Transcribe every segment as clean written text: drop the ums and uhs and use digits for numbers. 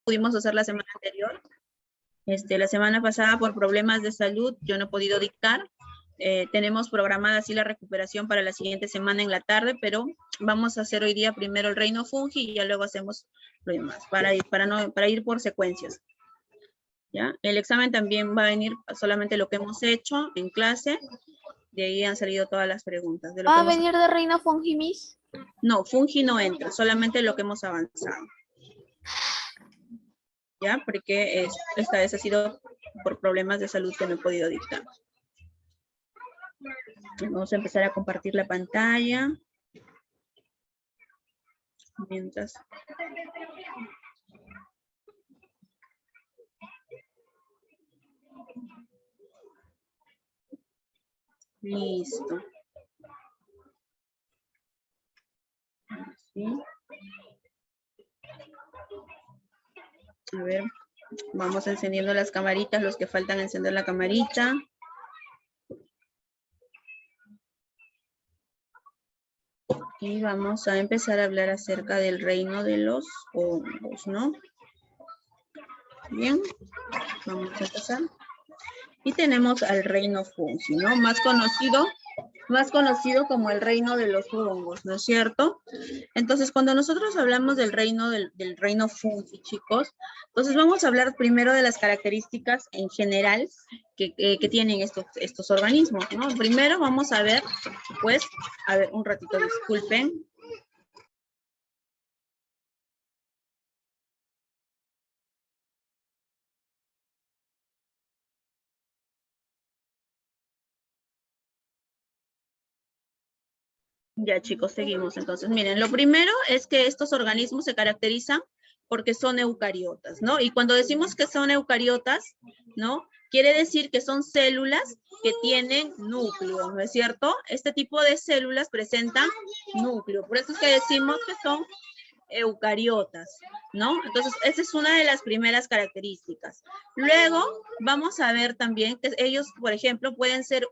pudimos hacer la semana anterior. La semana pasada, por problemas de salud, yo no he podido dictar. Tenemos programada así la recuperación para la siguiente semana en la tarde, pero vamos a hacer hoy día primero el reino fungi y ya luego hacemos lo demás, para ir por secuencias. ¿Ya? El examen también va a venir solamente lo que hemos hecho en clase. De ahí han salido todas las preguntas. De lo ¿Va que a venir de reino fungi, Miss? No, fungi no entra, solamente lo que hemos avanzado. ¿Ya? Porque esta vez ha sido por problemas de salud que no he podido dictar. Vamos a empezar a compartir la pantalla. Mientras... Listo. Así. A ver, vamos encendiendo las camaritas, los que faltan encender la camarita. Y vamos a empezar a hablar acerca del reino de los hongos, ¿no? Bien, vamos a empezar. Y tenemos al reino fungi, ¿no? Más conocido como el reino de los hongos, ¿no es cierto? Entonces, cuando nosotros hablamos del reino fungi, chicos, entonces vamos a hablar primero de las características en general que tienen estos organismos, ¿no? Primero vamos a ver, pues, a ver, un ratito, disculpen. Ya, chicos, seguimos. Entonces, miren, lo primero es que estos organismos se caracterizan porque son eucariotas, ¿no? Y cuando decimos que son eucariotas, ¿no? Quiere decir que son células que tienen núcleo, ¿no es cierto? Este tipo de células presentan núcleo. Por eso es que decimos que son eucariotas, ¿no? Entonces, esa es una de las primeras características. Luego, vamos a ver también que ellos, por ejemplo, pueden ser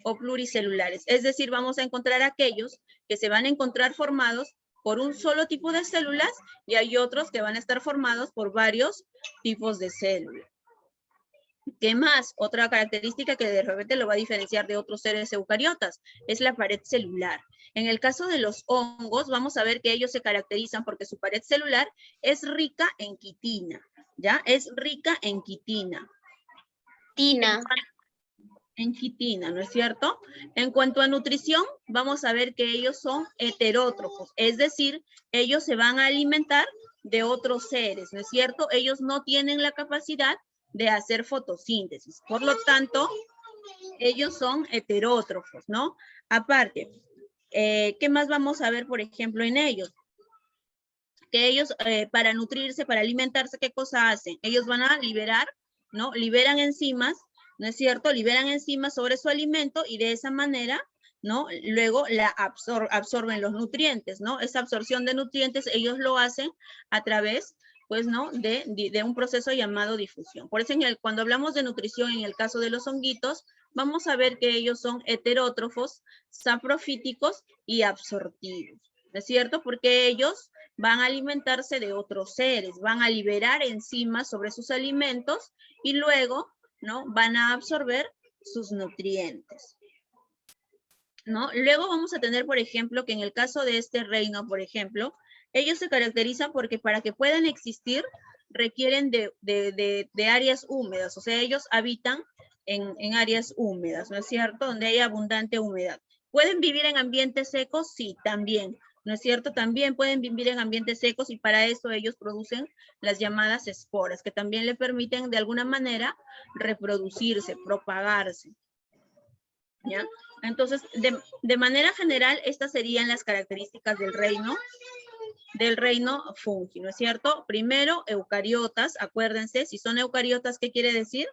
o pluricelulares. Es decir, vamos a encontrar aquellos que se van a encontrar formados por un solo tipo de células y hay otros que van a estar formados por varios tipos de células. ¿Qué más? Otra característica que de repente lo va a diferenciar de otros seres eucariotas es la pared celular. En el caso de los hongos, vamos a ver que ellos se caracterizan porque su pared celular es rica en quitina, ¿ya? Es rica en quitina. En quitina, ¿no es cierto? En cuanto a nutrición, vamos a ver que ellos son heterótrofos, es decir, ellos se van a alimentar de otros seres, ¿no es cierto? Ellos no tienen la capacidad de hacer fotosíntesis, por lo tanto, ellos son heterótrofos, ¿no? Aparte, ¿qué más vamos a ver, por ejemplo, en ellos? Que ellos, para nutrirse, para alimentarse, ¿qué cosa hacen? Ellos van a liberar, ¿no? Liberan enzimas, ¿no es cierto? Liberan enzimas sobre su alimento y de esa manera, ¿no? Luego absorben los nutrientes, ¿no? Esa absorción de nutrientes ellos lo hacen a través, pues, ¿no? De un proceso llamado difusión. Por eso cuando hablamos de nutrición en el caso de los honguitos, vamos a ver que ellos son heterótrofos, saprofíticos y absortivos, ¿no es cierto? Porque ellos van a alimentarse de otros seres, van a liberar enzimas sobre sus alimentos y luego, ¿no? Van a absorber sus nutrientes, ¿no? Luego vamos a tener, por ejemplo, que en el caso de este reino, por ejemplo, ellos se caracterizan porque para que puedan existir requieren de áreas húmedas, o sea, ellos habitan en áreas húmedas, ¿no es cierto? Donde hay abundante humedad. ¿Pueden vivir en ambientes secos? Sí, también, ¿no es cierto? También pueden vivir en ambientes secos y para eso ellos producen las llamadas esporas, que también le permiten de alguna manera reproducirse, propagarse, ¿ya? Entonces, de manera general, estas serían las características del reino fungi, ¿no es cierto? Primero, eucariotas, acuérdense, si son eucariotas, ¿qué quiere decir?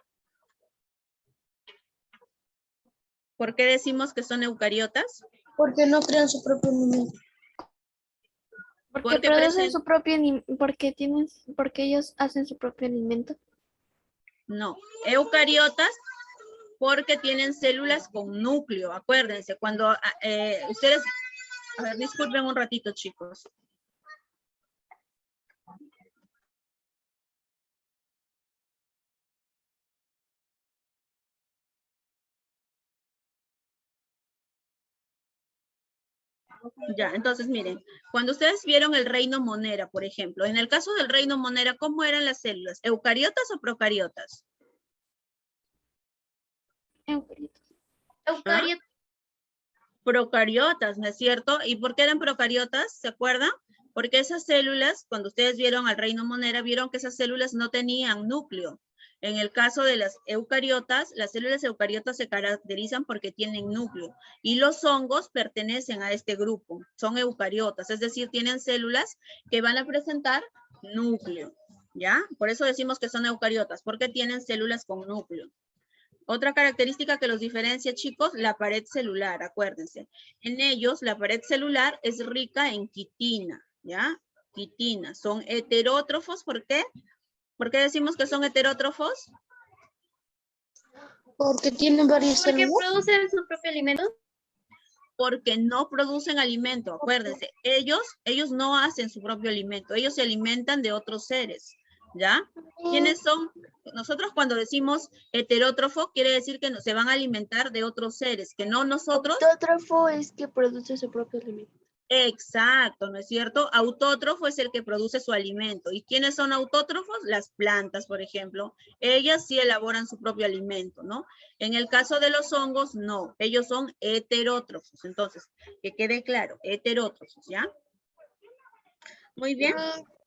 ¿Por qué decimos que son eucariotas? Porque no crean su propio alimento. Porque producen su propio, porque ellos hacen su propio alimento. No, eucariotas porque tienen células con núcleo, acuérdense, cuando ustedes, a ver, disculpen un ratito, chicos. Ya, entonces miren, cuando ustedes vieron el reino Monera, por ejemplo, en el caso del reino Monera, ¿cómo eran las células? ¿Eucariotas o procariotas? Eucariotas. Procariotas, ¿no es cierto? ¿Y por qué eran procariotas? ¿Se acuerdan? Porque esas células, cuando ustedes vieron al reino Monera, vieron que esas células no tenían núcleo. En el caso de las eucariotas, las células eucariotas se caracterizan porque tienen núcleo. Y los hongos pertenecen a este grupo, son eucariotas, es decir, tienen células que van a presentar núcleo, ¿ya? Por eso decimos que son eucariotas, porque tienen células con núcleo. Otra característica que los diferencia, chicos, la pared celular, acuérdense. En ellos, la pared celular es rica en quitina, ¿ya? Quitina. Son heterótrofos, ¿por qué? ¿Por qué decimos que son heterótrofos? Porque tienen varias Porque células. producen su propio alimento. Porque no producen alimento, acuérdense. Ellos no hacen su propio alimento, ellos se alimentan de otros seres, ¿ya? ¿Quiénes son? Nosotros cuando decimos heterótrofo, quiere decir que se van a alimentar de otros seres, que no nosotros. Autótrofo es que produce su propio alimento. Exacto, ¿no es cierto? Autótrofo es el que produce su alimento. ¿Y quiénes son autótrofos? Las plantas, por ejemplo. Ellas sí elaboran su propio alimento, ¿no? En el caso de los hongos, no. Ellos son heterótrofos. Entonces, que quede claro, heterótrofos, ¿ya? Muy bien.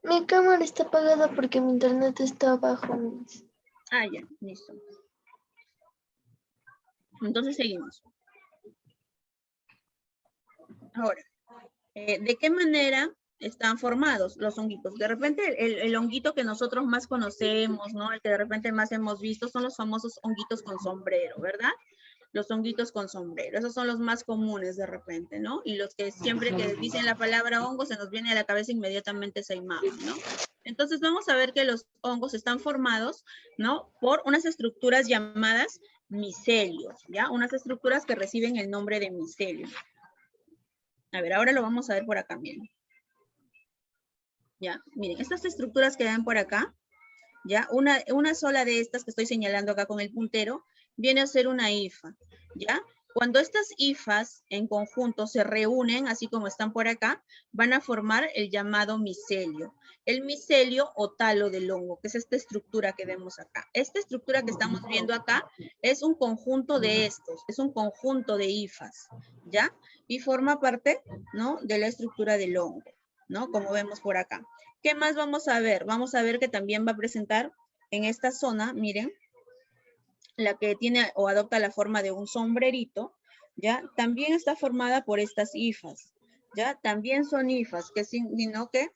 Mi cámara está apagada porque mi internet está bajo. Ah, ya, listo. Entonces, seguimos. Ahora. ¿De qué manera están formados los honguitos? De repente el honguito que nosotros más conocemos, ¿no? El que de repente más hemos visto son los famosos honguitos con sombrero, ¿verdad? Los honguitos con sombrero, esos son los más comunes de repente, ¿no? Y los que siempre que dicen la palabra hongo se nos viene a la cabeza inmediatamente esa imagen, ¿no? Entonces vamos a ver que los hongos están formados, ¿no? Por unas estructuras llamadas micelios, ¿ya? Unas estructuras que reciben el nombre de micelio. A ver, ahora lo vamos a ver por acá, miren. Ya, miren, estas estructuras que ven por acá, ya, una sola de estas que estoy señalando acá con el puntero, viene a ser una hifa, ¿ya? Cuando estas hifas en conjunto se reúnen, así como están por acá, van a formar el llamado micelio. El micelio o talo del hongo, que es esta estructura que vemos acá. Esta estructura que estamos viendo acá es un conjunto de estos, es un conjunto de hifas, ¿ya? Y forma parte, ¿no? De la estructura del hongo, ¿no? Como vemos por acá. ¿Qué más vamos a ver? Vamos a ver que también va a presentar en esta zona, miren, la que tiene o adopta la forma de un sombrerito, ¿ya? También está formada por estas hifas, ¿ya? También son hifas, que sino que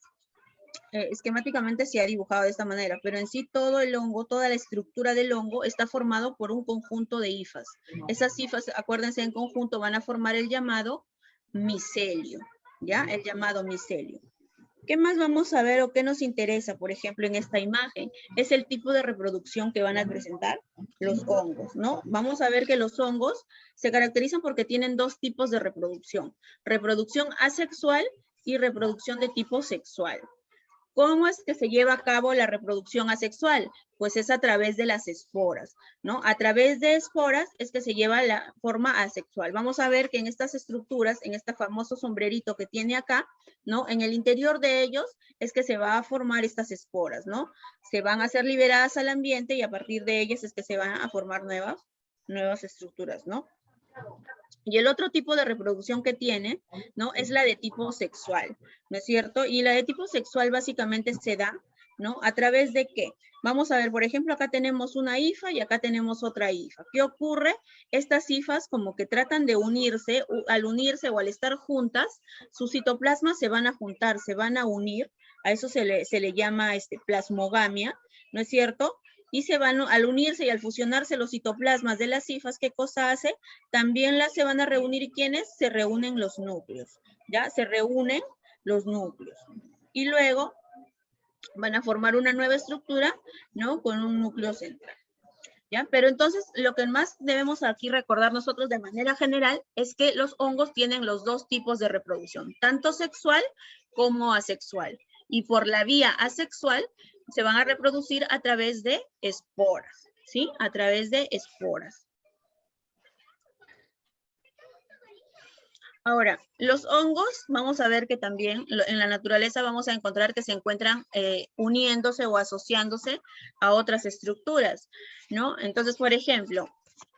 esquemáticamente se ha dibujado de esta manera, pero en sí todo el hongo, toda la estructura del hongo está formado por un conjunto de hifas. Esas hifas, acuérdense, en conjunto van a formar el llamado micelio, ¿ya? El llamado micelio. ¿Qué más vamos a ver o qué nos interesa, por ejemplo, en esta imagen? Es el tipo de reproducción que van a presentar los hongos, ¿no? Vamos a ver que los hongos se caracterizan porque tienen dos tipos de reproducción. Reproducción asexual y reproducción de tipo sexual. ¿Cómo es que se lleva a cabo la reproducción asexual? Pues es a través de las esporas, ¿no? A través de esporas es que se lleva la forma asexual. Vamos a ver que en estas estructuras, en este famoso sombrerito que tiene acá, ¿no? En el interior de ellos es que se va a formar estas esporas, ¿no? Se van a ser liberadas al ambiente y a partir de ellas es que se van a formar nuevas estructuras, ¿no? Y el otro tipo de reproducción que tiene, ¿no? Es la de tipo sexual, ¿no es cierto? Y la de tipo sexual básicamente se da, ¿no? ¿A través de qué? Vamos a ver, por ejemplo, acá tenemos una hifa y acá tenemos otra hifa. ¿Qué ocurre? Estas hifas como que tratan de unirse, al unirse o al estar juntas, sus citoplasmas se van a juntar, se van a unir, a eso se le llama plasmogamia, ¿no es cierto? Y se van, al unirse y al fusionarse los citoplasmas de las hifas, ¿qué cosa hace? También se van a reunir, ¿quiénes? Se reúnen los núcleos, ¿ya? Se reúnen los núcleos. Y luego van a formar una nueva estructura, ¿no? Con un núcleo central, ¿ya? Pero entonces, lo que más debemos aquí recordar nosotros de manera general es que los hongos tienen los dos tipos de reproducción, tanto sexual como asexual. Y por la vía asexual se van a reproducir a través de esporas, ¿sí? A través de esporas. Ahora, los hongos, vamos a ver que también en la naturaleza vamos a encontrar que se encuentran uniéndose o asociándose a otras estructuras, ¿no? Entonces, por ejemplo,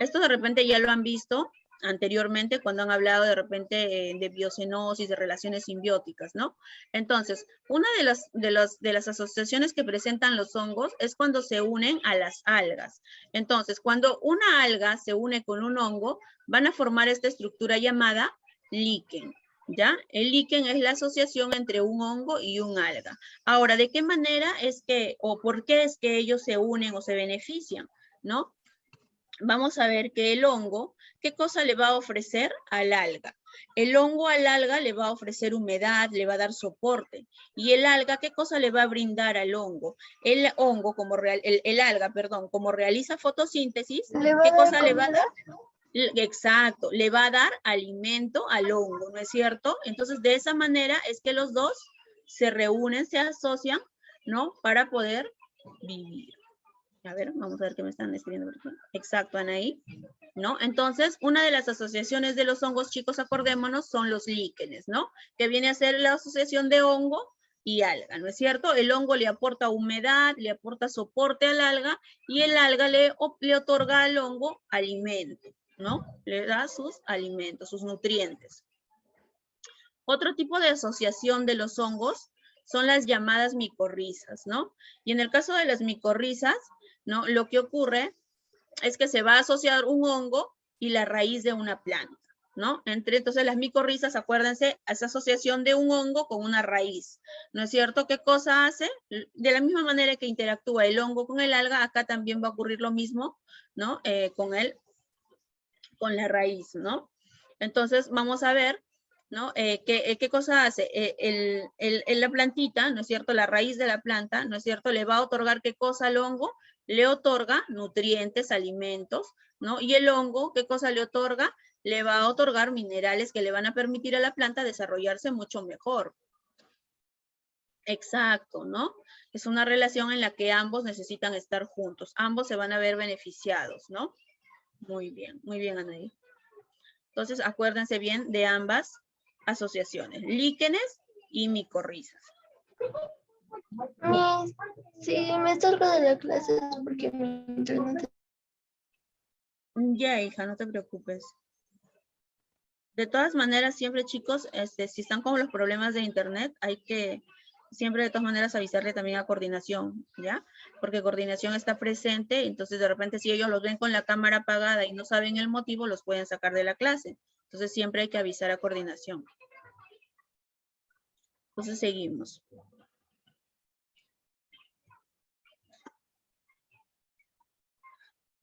esto de repente ya lo han visto anteriormente cuando han hablado de repente de biocenosis, de relaciones simbióticas, ¿no? Entonces, una de las asociaciones que presentan los hongos es cuando se unen a las algas. Entonces, cuando una alga se une con un hongo, van a formar esta estructura llamada líquen, ¿ya? El líquen es la asociación entre un hongo y un alga. Ahora, ¿de qué manera es que, o por qué es que ellos se unen o se benefician, ¿no? Vamos a ver que el hongo, ¿qué cosa le va a ofrecer al alga? El hongo al alga le va a ofrecer humedad, le va a dar soporte. Y el alga, ¿qué cosa le va a brindar al hongo? El hongo, el alga, perdón, como realiza fotosíntesis, ¿qué cosa le va a dar? Exacto, le va a dar alimento al hongo, ¿no es cierto? Entonces, de esa manera es que los dos se reúnen, se asocian, ¿no? Para poder vivir. A ver, vamos a ver qué me están escribiendo. Exacto, Anaí, ¿no? Entonces, una de las asociaciones de los hongos, chicos, acordémonos, son los líquenes, ¿no? Que viene a ser la asociación de hongo y alga, ¿no es cierto? El hongo le aporta humedad, le aporta soporte al alga y el alga le otorga al hongo alimento, ¿no? Le da sus alimentos, sus nutrientes. Otro tipo de asociación de los hongos son las llamadas micorrizas, ¿no? Y en el caso de las micorrizas, ¿no? Lo que ocurre es que se va a asociar un hongo y la raíz de una planta, ¿no? Entonces las micorrizas, acuérdense, esa asociación de un hongo con una raíz, ¿no es cierto? ¿Qué cosa hace? De la misma manera que interactúa el hongo con el alga, acá también va a ocurrir lo mismo, ¿no? Con la raíz, ¿no? Entonces, vamos a ver, ¿no? ¿Qué cosa hace? La plantita, ¿no es cierto? La raíz de la planta, ¿no es cierto? Le va a otorgar ¿qué cosa al hongo? Le otorga nutrientes, alimentos, ¿no? Y el hongo, ¿qué cosa le otorga? Le va a otorgar minerales que le van a permitir a la planta desarrollarse mucho mejor. Exacto, ¿no? Es una relación en la que ambos necesitan estar juntos. Ambos se van a ver beneficiados, ¿no? Muy bien, Anaí. Entonces, acuérdense bien de ambas asociaciones, líquenes y micorrizas. Sí, me salgo de la clase porque mi internet. Ya, hija, no te preocupes. De todas maneras, siempre, chicos, si están con los problemas de internet, hay que siempre de todas maneras avisarle también a coordinación, ¿ya? Porque coordinación está presente, entonces de repente si ellos los ven con la cámara apagada y no saben el motivo, los pueden sacar de la clase. Entonces siempre hay que avisar a coordinación. Entonces seguimos.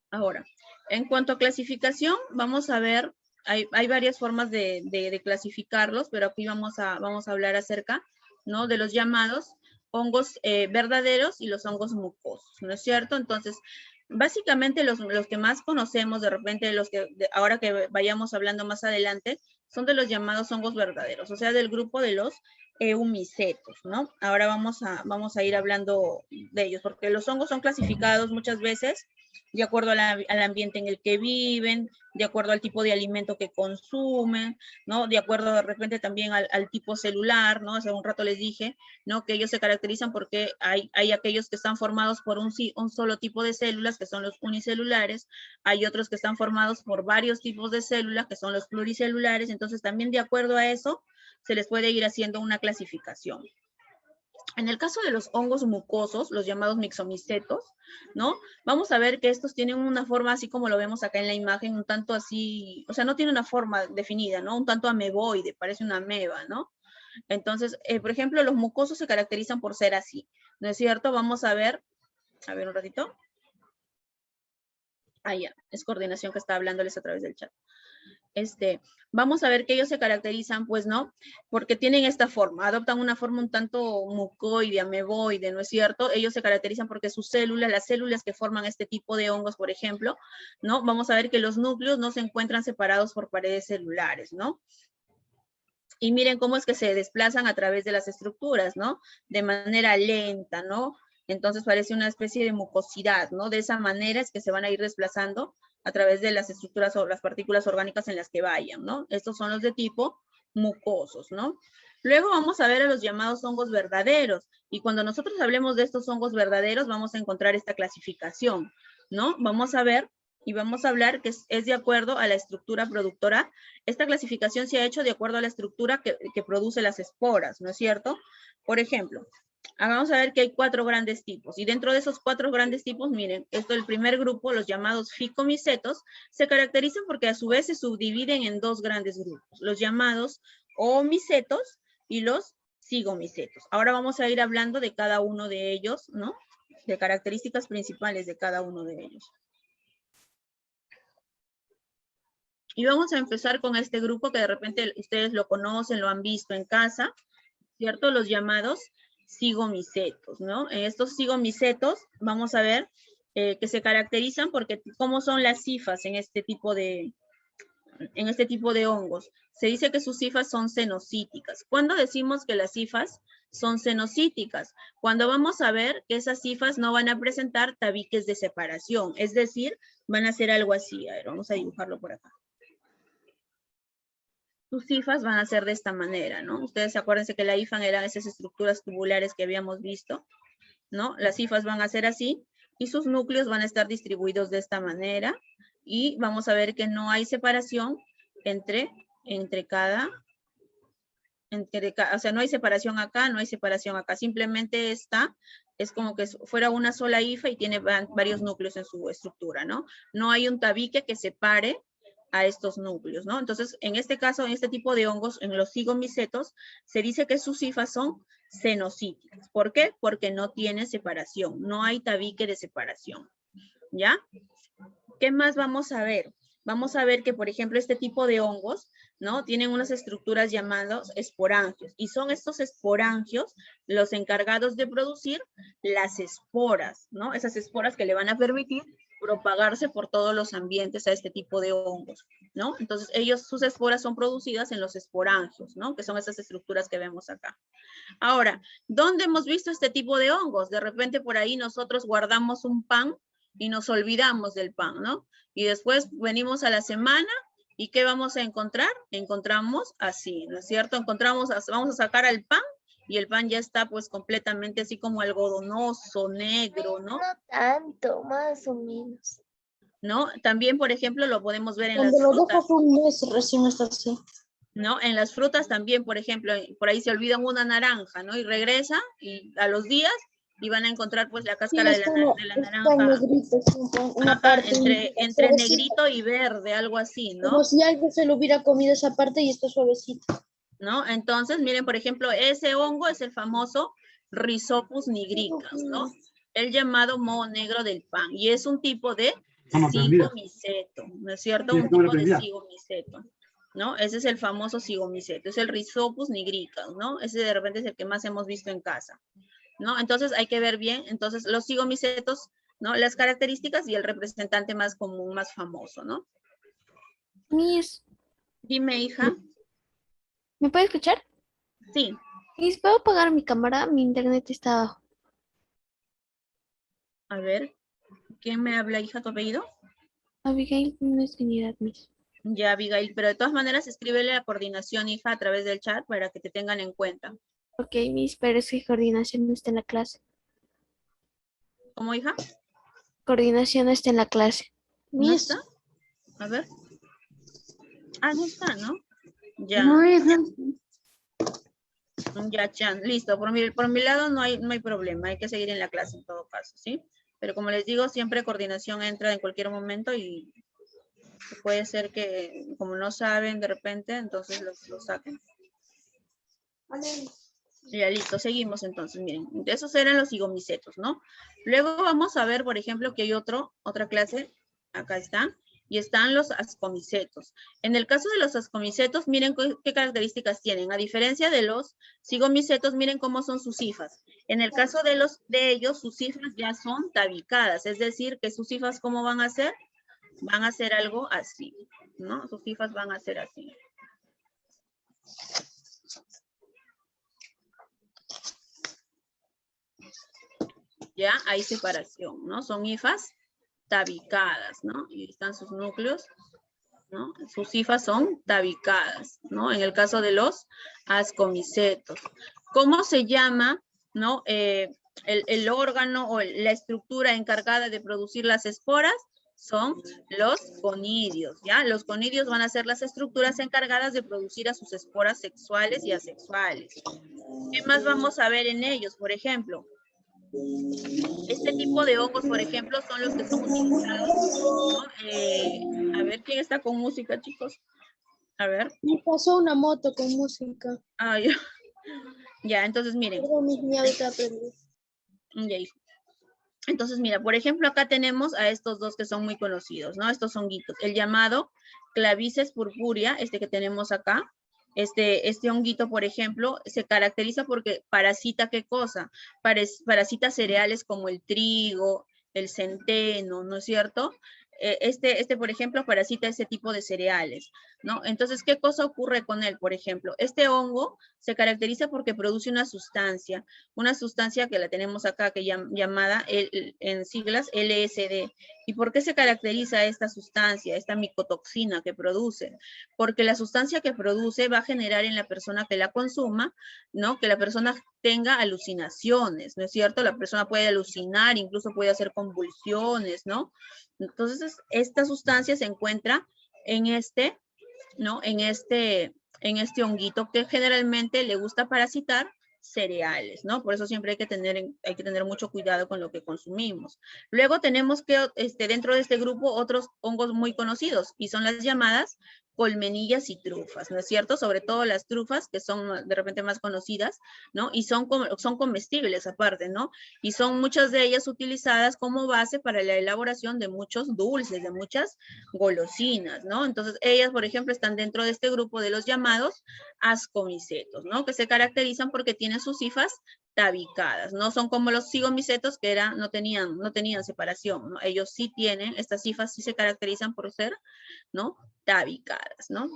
Ahora, en cuanto a clasificación, vamos a ver, hay varias formas de clasificarlos, pero aquí vamos a hablar acerca, ¿no? De los llamados hongos verdaderos y los hongos mucosos, ¿no es cierto? Entonces, básicamente los que más conocemos, de repente ahora que vayamos hablando más adelante, son de los llamados hongos verdaderos, o sea, del grupo de los eumicetos, ¿no? Ahora vamos a ir hablando de ellos, porque los hongos son clasificados muchas veces de acuerdo al ambiente en el que viven, de acuerdo al tipo de alimento que consumen, ¿no? De acuerdo de repente también al tipo celular, ¿no? Hace un rato les dije, ¿no? Que ellos se caracterizan porque hay aquellos que están formados por un solo tipo de células, que son los unicelulares, hay otros que están formados por varios tipos de células, que son los pluricelulares, entonces también de acuerdo a eso se les puede ir haciendo una clasificación. En el caso de los hongos mucosos, los llamados mixomicetos, ¿no? Vamos a ver que estos tienen una forma así como lo vemos acá en la imagen, un tanto así, o sea, no tiene una forma definida, ¿no? Un tanto ameboide, parece una ameba, ¿no? Entonces, por ejemplo, los mucosos se caracterizan por ser así, ¿no es cierto? Vamos a ver un ratito. Ah, ya, es coordinación que está hablándoles a través del chat. Vamos a ver que ellos se caracterizan, pues, ¿no? Porque tienen esta forma, adoptan una forma un tanto mucoide, ameboide, ¿no es cierto? Ellos se caracterizan porque sus células, las células que forman este tipo de hongos, por ejemplo, ¿no? Vamos a ver que los núcleos no se encuentran separados por paredes celulares, ¿no? Y miren cómo es que se desplazan a través de las estructuras, ¿no? De manera lenta, ¿no? Entonces parece una especie de mucosidad, ¿no? De esa manera es que se van a ir desplazando a través de las estructuras o las partículas orgánicas en las que vayan, ¿no? Estos son los de tipo mucosos, ¿no? Luego vamos a ver a los llamados hongos verdaderos. Y cuando nosotros hablemos de estos hongos verdaderos, vamos a encontrar esta clasificación, ¿no? Vamos a ver y vamos a hablar que es de acuerdo a la estructura productora. Esta clasificación se ha hecho de acuerdo a la estructura que produce las esporas, ¿no es cierto? Por ejemplo, vamos a ver que hay 4 grandes tipos. Y dentro de esos 4 grandes tipos, miren, esto el primer grupo, los llamados ficomicetos, se caracterizan porque a su vez se subdividen en 2 grandes grupos, los llamados oomicetos y los zigomicetos. Ahora vamos a ir hablando de cada uno de ellos, ¿no? De características principales de cada uno de ellos. Y vamos a empezar con este grupo que de repente ustedes lo conocen, lo han visto en casa, ¿cierto? Los llamados zigomicetos, ¿no? Estos zigomicetos, vamos a ver que se caracterizan porque cómo son las cifas en este tipo de hongos. Se dice que sus cifas son cenocíticas. ¿Cuándo decimos que las cifas son cenocíticas? Cuando vamos a ver que esas cifas no van a presentar tabiques de separación, es decir, van a ser algo así. A ver, vamos a dibujarlo por acá. Sus cifas van a ser de esta manera, ¿no? Ustedes acuérdense que la IFAN eran esas estructuras tubulares que habíamos visto, ¿no? Las cifas van a ser así y sus núcleos van a estar distribuidos de esta manera y vamos a ver que no hay separación o sea, no hay separación acá, no hay separación acá, simplemente es como que fuera una sola hifa y tiene varios núcleos en su estructura, ¿no? No hay un tabique que separe a estos núcleos, ¿no? Entonces, en este caso, en este tipo de hongos, en los zigomicetos, se dice que sus cifas son cenocíticas. ¿Por qué? Porque no tiene separación, no hay tabique de separación, ¿ya? ¿Qué más vamos a ver? Vamos a ver que, por ejemplo, este tipo de hongos, ¿no? Tienen unas estructuras llamadas esporangios. Y son estos esporangios los encargados de producir las esporas, ¿no? Esas esporas que le van a permitir propagarse por todos los ambientes a este tipo de hongos, ¿no? Entonces, sus esporas son producidas en los esporangios, ¿no? Que son esas estructuras que vemos acá. Ahora, ¿dónde hemos visto este tipo de hongos? De repente por ahí nosotros guardamos un pan y nos olvidamos del pan, ¿no? Y después venimos a la semana y ¿qué vamos a encontrar? Encontramos así, ¿no es cierto? Vamos a sacar al pan y el pan ya está pues completamente así como algodonoso, negro, ¿no? No tanto, más o menos. ¿No? También, por ejemplo, lo podemos ver en Cuando las lo frutas, dejas un mes recién está así. ¿no? En las frutas también, por ejemplo, por ahí se olvidan una naranja, ¿no? Y regresa y a los días y van a encontrar pues la cáscara de la Está naranja. negrito, una Ajá, parte entre suavecita, negrito y verde, algo así, ¿no? como si alguien se lo hubiera comido esa parte y está suavecita. ¿No? Entonces, miren, por ejemplo, ese hongo es el famoso Rhizopus nigricans, ¿no? El llamado moho negro del pan. Y es un tipo de zigomiceto, ¿no es cierto? Un tipo de zigomiceto, ¿no? Ese es el famoso zigomiceto, es el Rhizopus nigricans, ¿no? Ese de repente es el que más hemos visto en casa, ¿no? Entonces hay que ver bien, entonces los zigomicetos, ¿no? Las características y el representante más común, más famoso, ¿no? Miss, Dime, hija. ¿me puede escuchar? Sí. Miss, ¿puedo apagar mi cámara? Mi internet está abajo. A ver, ¿quién me habla, hija, tu apellido? Abigail, no es dignidad, Miss. Ya, Abigail, pero de todas maneras escríbele a coordinación, hija, a través del chat para que te tengan en cuenta. Ok, Miss, pero es que coordinación no está en la clase. ¿Cómo, hija? Coordinación no está en la clase. ¿No Miss, está? A ver. Ah, no está, ¿no? Ya. no es, Ya, Chan, listo. Por mi lado no hay problema, hay que seguir en la clase en todo caso, ¿sí? Pero como les digo, siempre coordinación entra en cualquier momento y puede ser que, como no saben de repente, entonces los saquen. Ya, listo, seguimos entonces, miren. Esos eran los zigomicetos, ¿no? Luego vamos a ver, por ejemplo, que hay otra clase, acá está, y están los ascomicetos. En el caso de los ascomicetos, miren qué características tienen. A diferencia de los zigomicetos, miren cómo son sus hifas. En el caso de ellos, sus hifas ya son tabicadas, es decir, que sus hifas, ¿cómo van a ser? Van a ser algo así, ¿no? Sus hifas van a ser así. Ya hay separación, ¿no? Son hifas tabicadas, ¿no? Y están sus núcleos ¿no? Sus hifas son tabicadas, ¿no? En el caso de los ascomicetos. ¿Cómo se llama, no? El órgano o la estructura encargada de producir las esporas son los conidios, ¿ya? Los conidios van a ser las estructuras encargadas de producir a sus esporas sexuales y asexuales. ¿Qué más vamos a ver en ellos? Por ejemplo, este tipo de hongos, por ejemplo, son los que son utilizados, ¿no? A ver, ¿quién está con música, chicos? A ver. Me pasó una moto con música. Ah, ya. Ya, entonces miren. Perdón, mis niños, aprendí. Ya, hijo. Entonces, mira, por ejemplo, acá tenemos a estos dos que son muy conocidos, ¿no? Estos honguitos. El llamado Clavices purpurea, este que tenemos acá. Este honguito, por ejemplo, se caracteriza porque parasita, ¿qué cosa? Parasita cereales como el trigo, el centeno, ¿no es cierto? Por ejemplo, parasita ese tipo de cereales, ¿no? Entonces, ¿qué cosa ocurre con él, por ejemplo? Este hongo se caracteriza porque produce una sustancia que la tenemos acá, que llamada en siglas LSD. ¿Y por qué se caracteriza esta sustancia, esta micotoxina que produce? Porque la sustancia que produce va a generar en la persona que la consuma, ¿no? Que la persona tenga alucinaciones, ¿no es cierto? La persona puede alucinar, incluso puede hacer convulsiones, ¿no? Entonces, esta sustancia se encuentra en ¿no? En este honguito que generalmente le gusta parasitar cereales, ¿no? Por eso siempre hay que tener mucho cuidado con lo que consumimos. Luego tenemos que, dentro de este grupo, otros hongos muy conocidos, y son las llamadas colmenillas y trufas, ¿no es cierto? Sobre todo las trufas, que son de repente más conocidas, ¿no? Y son comestibles aparte, ¿no? Y son muchas de ellas utilizadas como base para la elaboración de muchos dulces, de muchas golosinas, ¿no? Entonces, ellas, por ejemplo, están dentro de este grupo de los llamados ascomicetos, ¿no? Que se caracterizan porque tienen sus hifas tabicadas, no son como los cigomicetos que no tenían separación, ¿no? Ellos sí tienen, estas hifas sí se caracterizan por ser, ¿no? Tabicadas, ¿no?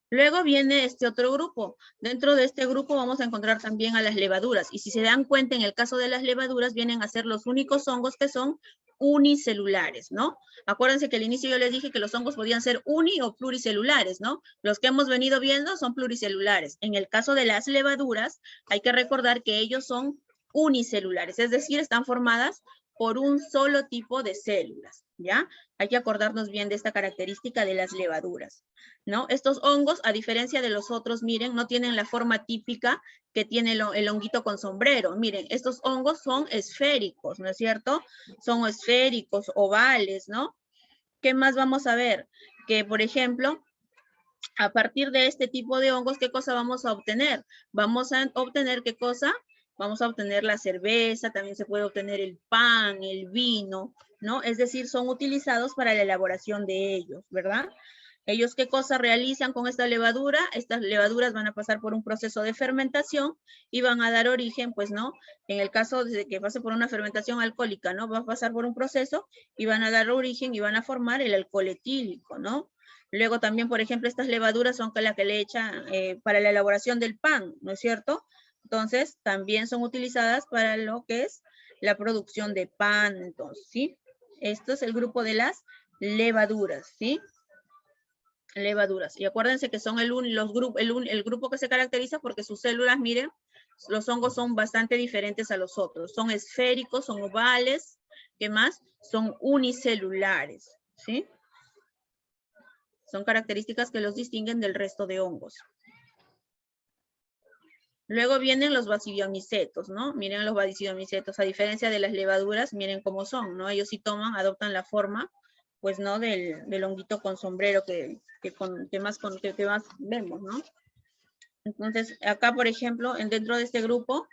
Luego viene este otro grupo. Dentro de este grupo vamos a encontrar también a las levaduras. Y si se dan cuenta, en el caso de las levaduras, vienen a ser los únicos hongos que son unicelulares, ¿no? Acuérdense que al inicio yo les dije que los hongos podían ser o pluricelulares, ¿no? Los que hemos venido viendo son pluricelulares. En el caso de las levaduras, hay que recordar que ellos son unicelulares, es decir, están formadas por un solo tipo de células, ¿ya? Hay que acordarnos bien de esta característica de las levaduras, ¿no? Estos hongos, a diferencia de los otros, miren, no tienen la forma típica que tiene el honguito con sombrero. Miren, estos hongos son esféricos, ¿no es cierto? Son esféricos, ovales, ¿no? ¿Qué más vamos a ver? Que, por ejemplo, a partir de este tipo de hongos, ¿qué cosa vamos a obtener? Vamos a obtener, ¿qué cosa? Vamos a obtener la cerveza, también se puede obtener el pan, el vino, ¿no? Es decir, son utilizados para la elaboración de ellos, ¿verdad? Ellos, ¿qué cosa realizan con esta levadura? Estas levaduras van a pasar por un proceso de fermentación y van a dar origen, pues, ¿no? En el caso de que pase por una fermentación alcohólica, ¿no? Va a pasar por un proceso y van a dar origen y van a formar el alcohol etílico, ¿no? Luego también, por ejemplo, estas levaduras son las que le echan para la elaboración del pan, ¿no es cierto? Entonces, también son utilizadas para lo que es la producción de pan, entonces, ¿sí? Esto es el grupo de las levaduras, ¿sí? Levaduras. Y acuérdense que son el grupo que se caracteriza porque sus células, miren, los hongos son bastante diferentes a los otros. Son esféricos, son ovales, ¿qué más? Son unicelulares, ¿sí? Son características que los distinguen del resto de hongos. Luego vienen los basidiomicetos, ¿no? Miren los basidiomicetos, a diferencia de las levaduras, miren cómo son, ¿no? Ellos sí adoptan la forma, pues, ¿no? Del honguito con sombrero que más vemos, ¿no? Entonces, acá, por ejemplo, dentro de este grupo,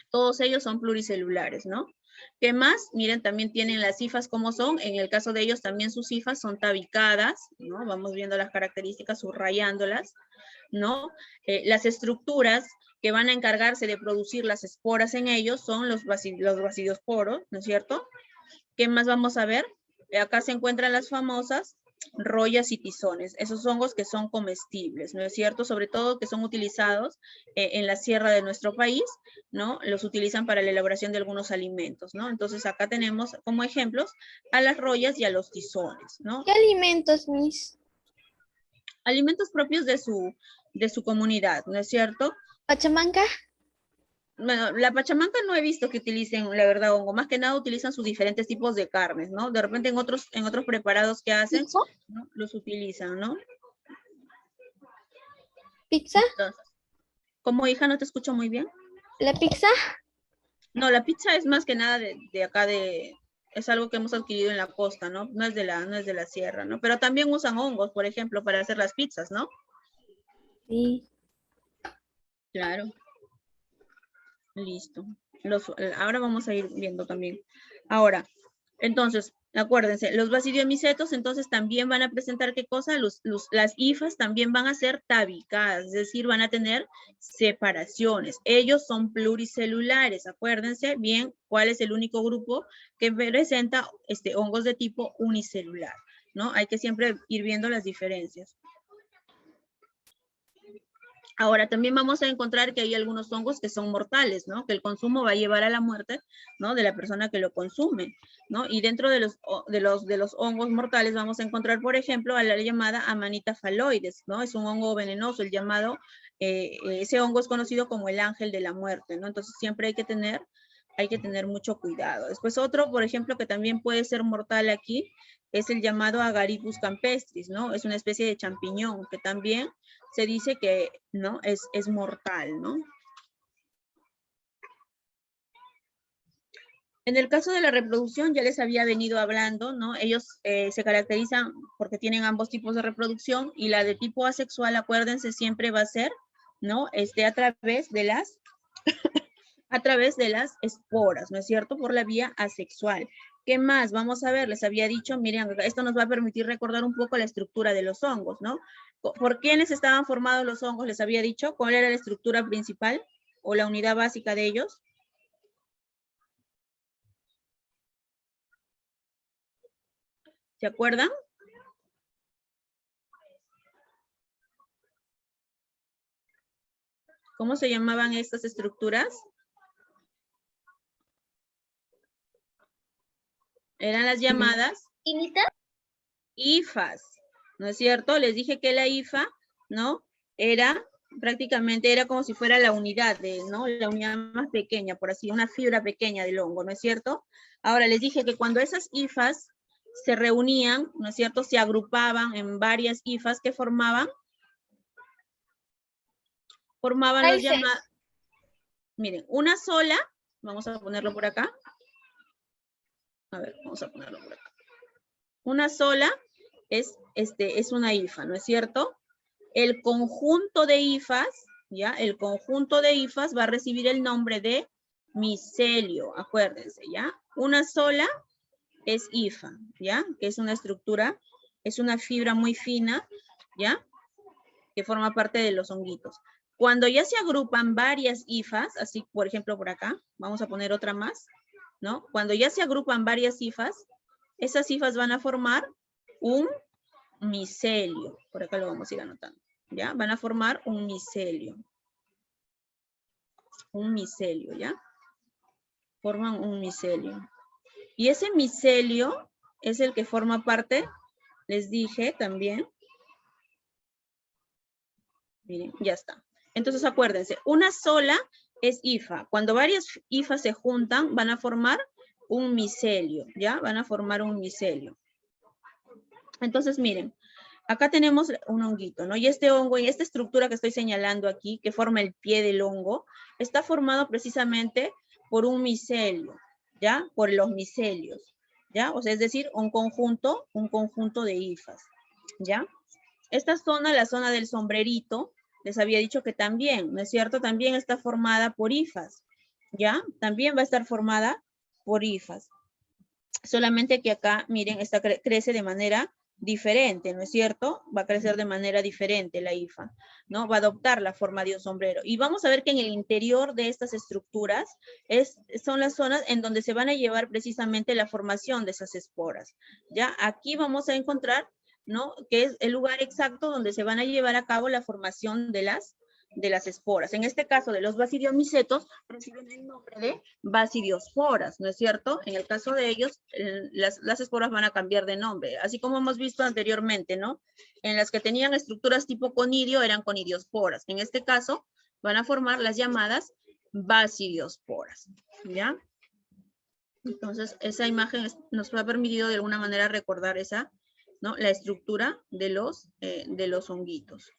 todos ellos son pluricelulares, ¿no? ¿Qué más? Miren, también tienen las hifas como son. En el caso de ellos, también sus hifas son tabicadas, ¿no? Vamos viendo las características, subrayándolas, ¿no? Las estructuras que van a encargarse de producir las esporas en ellos son los basidiosporos, ¿no es cierto? ¿Qué más vamos a ver? Acá se encuentran las famosas rollas y tizones. Esos hongos que son comestibles, ¿no es cierto? Sobre todo que son utilizados en la sierra de nuestro país, ¿no? Los utilizan para la elaboración de algunos alimentos, ¿no? Entonces acá tenemos como ejemplos a las rollas y a los tizones, ¿no? ¿Qué alimentos, Miss? Alimentos propios de su comunidad, ¿no es cierto? ¿Pachamanca? Bueno, la pachamanca no he visto que utilicen, la verdad, hongo. Más que nada utilizan sus diferentes tipos de carnes, ¿no? De repente en otros preparados que hacen, ¿no? Los utilizan, ¿no? ¿Pizza? Entonces, como hija, no te escucho muy bien. ¿La pizza? No, la pizza es más que nada de acá es algo que hemos adquirido en la costa, ¿no? No es de la sierra, ¿no? Pero también usan hongos, por ejemplo, para hacer las pizzas, ¿no? Sí. Claro. Listo. Ahora vamos a ir viendo también. Ahora, entonces, acuérdense, los basidiomicetos entonces también van a presentar ¿qué cosa? Las hifas también van a ser tabicadas, es decir, van a tener separaciones. Ellos son pluricelulares, acuérdense bien cuál es el único grupo que presenta hongos de tipo unicelular, ¿no? Hay que siempre ir viendo las diferencias. Ahora, también vamos a encontrar que hay algunos hongos que son mortales, ¿no? Que el consumo va a llevar a la muerte, ¿no? De la persona que lo consume, ¿no? Y dentro de los hongos mortales vamos a encontrar, por ejemplo, a la llamada Amanita phalloides, ¿no? Es un hongo venenoso, el llamado, ese hongo es conocido como el ángel de la muerte, ¿no? Entonces siempre hay que tener mucho cuidado. Después otro, por ejemplo, que también puede ser mortal aquí, es el llamado Agaricus campestris, ¿no? Es una especie de champiñón que también se dice que, ¿no? Es mortal, ¿no? En el caso de la reproducción, ya les había venido hablando, ¿no? Ellos se caracterizan porque tienen ambos tipos de reproducción y la de tipo asexual, acuérdense, siempre va a ser, ¿no? A través de las esporas, ¿no es cierto? Por la vía asexual. ¿Qué más? Vamos a ver, les había dicho, miren, esto nos va a permitir recordar un poco la estructura de los hongos, ¿no? ¿Por quiénes estaban formados los hongos? Les había dicho, ¿cuál era la estructura principal o la unidad básica de ellos? ¿Se acuerdan? ¿Cómo se llamaban estas estructuras? Eran las llamadas hifas, ¿no es cierto? Les dije que la hifa, ¿no? Prácticamente era como si fuera la unidad, ¿no? La unidad más pequeña, por así, una fibra pequeña del hongo, ¿no es cierto? Ahora les dije que cuando esas hifas se reunían, ¿no es cierto? Se agrupaban en varias hifas que formaban los llamados. Miren, una sola, vamos a ponerlo por acá. A ver, vamos a ponerlo por acá. Una sola es una hifa, ¿no es cierto? El conjunto de hifas, ¿ya? El conjunto de hifas va a recibir el nombre de micelio, acuérdense, ¿ya? Una sola es hifa, ¿ya? Que es una estructura, es una fibra muy fina, ¿ya? Que forma parte de los honguitos. Cuando ya se agrupan varias hifas, así por ejemplo por acá, vamos a poner otra más, ¿no? Cuando ya se agrupan varias hifas, esas hifas van a formar un micelio. Por acá lo vamos a ir anotando, ¿ya? Van a formar un micelio. Un micelio, ¿ya? Forman un micelio. Y ese micelio es el que forma parte, les dije también. Miren, ya está. Entonces acuérdense, una sola es hifa. Cuando varias hifas se juntan, van a formar un micelio, ¿ya? Van a formar un micelio. Entonces, miren, acá tenemos un honguito, ¿no? Y este hongo, y esta estructura que estoy señalando aquí, que forma el pie del hongo, está formado precisamente por un micelio, ¿ya? Por los micelios, ¿ya? O sea, es decir, un conjunto de hifas, ¿ya? Esta zona, la zona del sombrerito, les había dicho que también, ¿no es cierto? También está formada por hifas, ¿ya? También va a estar formada por hifas. Solamente que acá, miren, esta crece de manera diferente, ¿no es cierto? Va a crecer de manera diferente la hifa, ¿no? Va a adoptar la forma de un sombrero. Y vamos a ver que en el interior de estas estructuras son las zonas en donde se van a llevar precisamente la formación de esas esporas, ¿ya? Aquí vamos a encontrar ¿no? Que es el lugar exacto donde se van a llevar a cabo la formación de las esporas. En este caso de los basidiomicetos, reciben el nombre de basidiosporas, ¿no es cierto? En el caso de ellos, las esporas van a cambiar de nombre, así como hemos visto anteriormente, ¿no? En las que tenían estructuras tipo conidio, eran conidiosporas. En este caso, van a formar las llamadas basidiosporas, ¿ya? Entonces, esa imagen nos ha permitido de alguna manera recordar esa, ¿no? La estructura de los honguitos.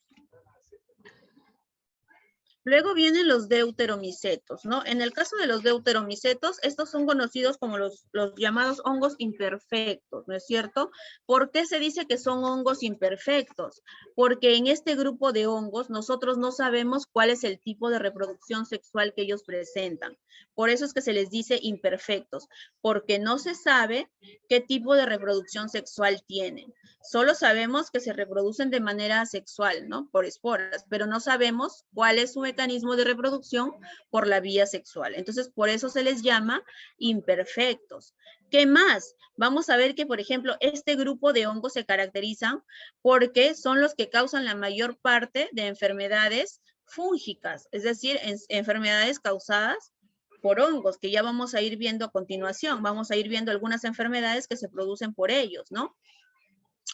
Luego vienen los deuteromicetos, ¿no? En el caso de los deuteromicetos, estos son conocidos como los llamados hongos imperfectos, ¿no es cierto? ¿Por qué se dice que son hongos imperfectos? Porque en este grupo de hongos nosotros no sabemos cuál es el tipo de reproducción sexual que ellos presentan. Por eso es que se les dice imperfectos, porque no se sabe qué tipo de reproducción sexual tienen. Solo sabemos que se reproducen de manera asexual, ¿no? Por esporas, pero no sabemos cuál es su mecanismo de reproducción por la vía sexual. Entonces, por eso se les llama imperfectos. ¿Qué más? Vamos a ver que, por ejemplo, este grupo de hongos se caracterizan porque son los que causan la mayor parte de enfermedades fúngicas, es decir, enfermedades causadas por hongos, que ya vamos a ir viendo a continuación. Vamos a ir viendo algunas enfermedades que se producen por ellos, ¿no?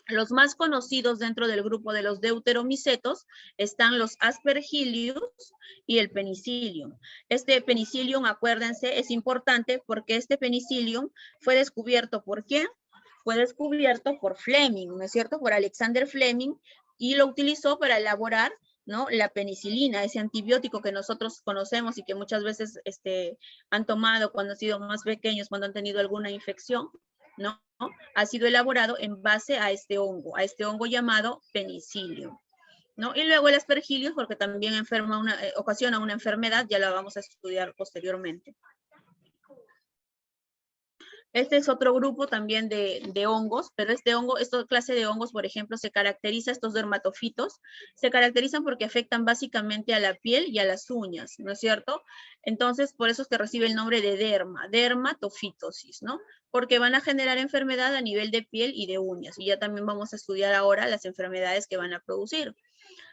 Los más conocidos dentro del grupo de los deuteromicetos están los Aspergillus y el Penicillium. Este Penicillium, acuérdense, es importante porque este Penicillium fue descubierto ¿por quién? Fue descubierto por Fleming, ¿no es cierto? Por Alexander Fleming, y lo utilizó para elaborar, ¿no? La penicilina, ese antibiótico que nosotros conocemos y que muchas veces han tomado cuando han sido más pequeños, cuando han tenido alguna infección, ¿no? Ha sido elaborado en base a este hongo llamado Penicillium, ¿no? Y luego el Aspergillus, porque también ocasiona una enfermedad, ya la vamos a estudiar posteriormente. Este es otro grupo también de hongos, pero esta clase de hongos, por ejemplo, estos dermatofitos, se caracterizan porque afectan básicamente a la piel y a las uñas, ¿no es cierto? Entonces, por eso es que recibe el nombre de dermatofitosis, ¿no? Porque van a generar enfermedad a nivel de piel y de uñas, y ya también vamos a estudiar ahora las enfermedades que van a producir,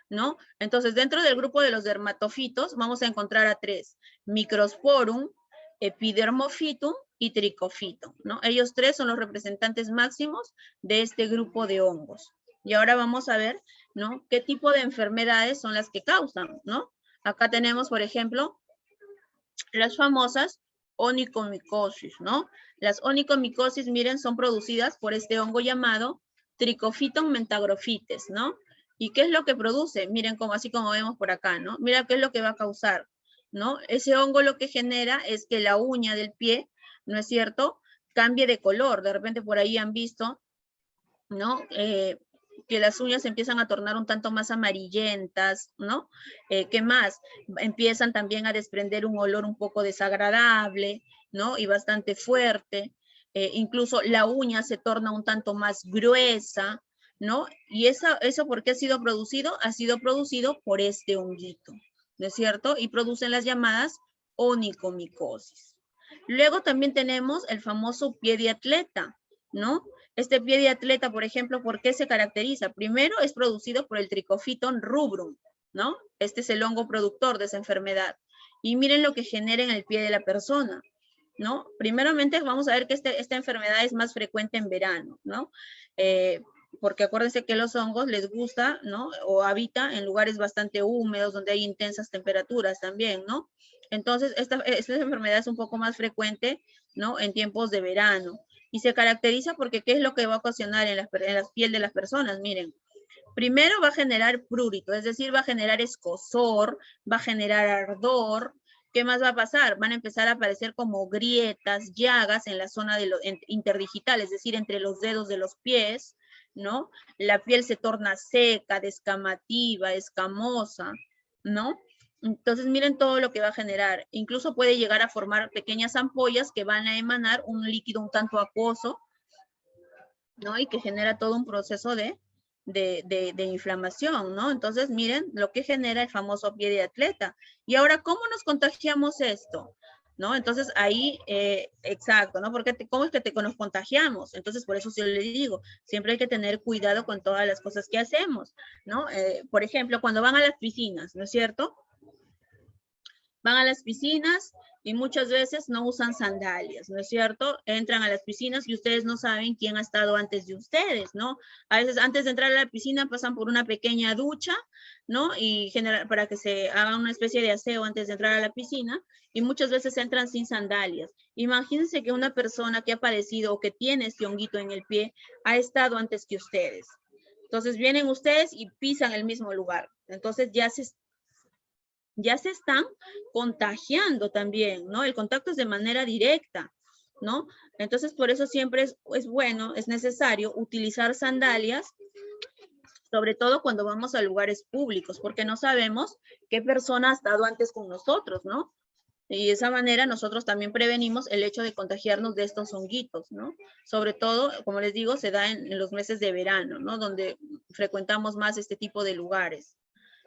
¿no? Entonces, dentro del grupo de los dermatofitos, vamos a encontrar a 3, Microsporum, Epidermophytum y Trichophytum, ¿no? Ellos 3 son los representantes máximos de este grupo de hongos. Y ahora vamos a ver, ¿no? ¿Qué tipo de enfermedades son las que causan, ¿no? Acá tenemos, por ejemplo, las famosas onicomicosis, ¿no? Las onicomicosis, miren, son producidas por este hongo llamado Trichophyton mentagrophytes, ¿no? ¿Y qué es lo que produce? Miren, así como vemos por acá, ¿no? Mira qué es lo que va a causar, ¿no? Ese hongo lo que genera es que la uña del pie, ¿no es cierto?, cambie de color. De repente por ahí han visto, ¿no? Que las uñas empiezan a tornar un tanto más amarillentas, ¿no? ¿Qué más? Empiezan también a desprender un olor un poco desagradable, ¿no? Y bastante fuerte. Incluso la uña se torna un tanto más gruesa, ¿no? Y eso ¿por qué ha sido producido? Ha sido producido por este honguito, ¿no es cierto? Y producen las llamadas onicomicosis. Luego también tenemos el famoso pie de atleta, ¿no? Este pie de atleta, por ejemplo, ¿por qué se caracteriza? Primero, es producido por el Trichophyton rubrum, ¿no? Este es el hongo productor de esa enfermedad. Y miren lo que genera en el pie de la persona, ¿no? Primeramente, vamos a ver que esta enfermedad es más frecuente en verano, ¿no? Porque acuérdense que los hongos les gusta, ¿no? O habita en lugares bastante húmedos, donde hay intensas temperaturas también, ¿no? Entonces, esta enfermedad es un poco más frecuente, ¿no? En tiempos de verano. Y se caracteriza porque ¿qué es lo que va a ocasionar en la piel de las personas? Miren, primero va a generar prurito, es decir, va a generar escozor, va a generar ardor. ¿Qué más va a pasar? Van a empezar a aparecer como grietas, llagas en la zona de interdigital, es decir, entre los dedos de los pies, ¿no? La piel se torna seca, descamativa, escamosa, ¿no? Entonces, miren todo lo que va a generar. Incluso puede llegar a formar pequeñas ampollas que van a emanar un líquido un tanto acuoso, ¿no? Y que genera todo un proceso de inflamación, ¿no? Entonces, miren lo que genera el famoso pie de atleta. Y ahora, ¿cómo nos contagiamos esto? ¿no? Entonces ahí, exacto, ¿no? Porque ¿cómo es que nos contagiamos? Entonces por eso yo le digo, siempre hay que tener cuidado con todas las cosas que hacemos, ¿no? Por ejemplo, cuando van a las piscinas, ¿no es cierto? Van a las piscinas y muchas veces no usan sandalias, ¿no es cierto? Entran a las piscinas y ustedes no saben quién ha estado antes de ustedes, ¿no? A veces antes de entrar a la piscina pasan por una pequeña ducha, ¿no? Y para que se haga una especie de aseo antes de entrar a la piscina y muchas veces entran sin sandalias. Imagínense que una persona que ha padecido o que tiene este honguito en el pie ha estado antes que ustedes. Entonces vienen ustedes y pisan el mismo lugar. Entonces ya se están contagiando también, ¿no? El contacto es de manera directa, ¿no? Entonces, por eso siempre es bueno, es necesario utilizar sandalias, sobre todo cuando vamos a lugares públicos, porque no sabemos qué persona ha estado antes con nosotros, ¿no? Y de esa manera nosotros también prevenimos el hecho de contagiarnos de estos honguitos, ¿no? Sobre todo, como les digo, se da en los meses de verano, ¿no? Donde frecuentamos más este tipo de lugares,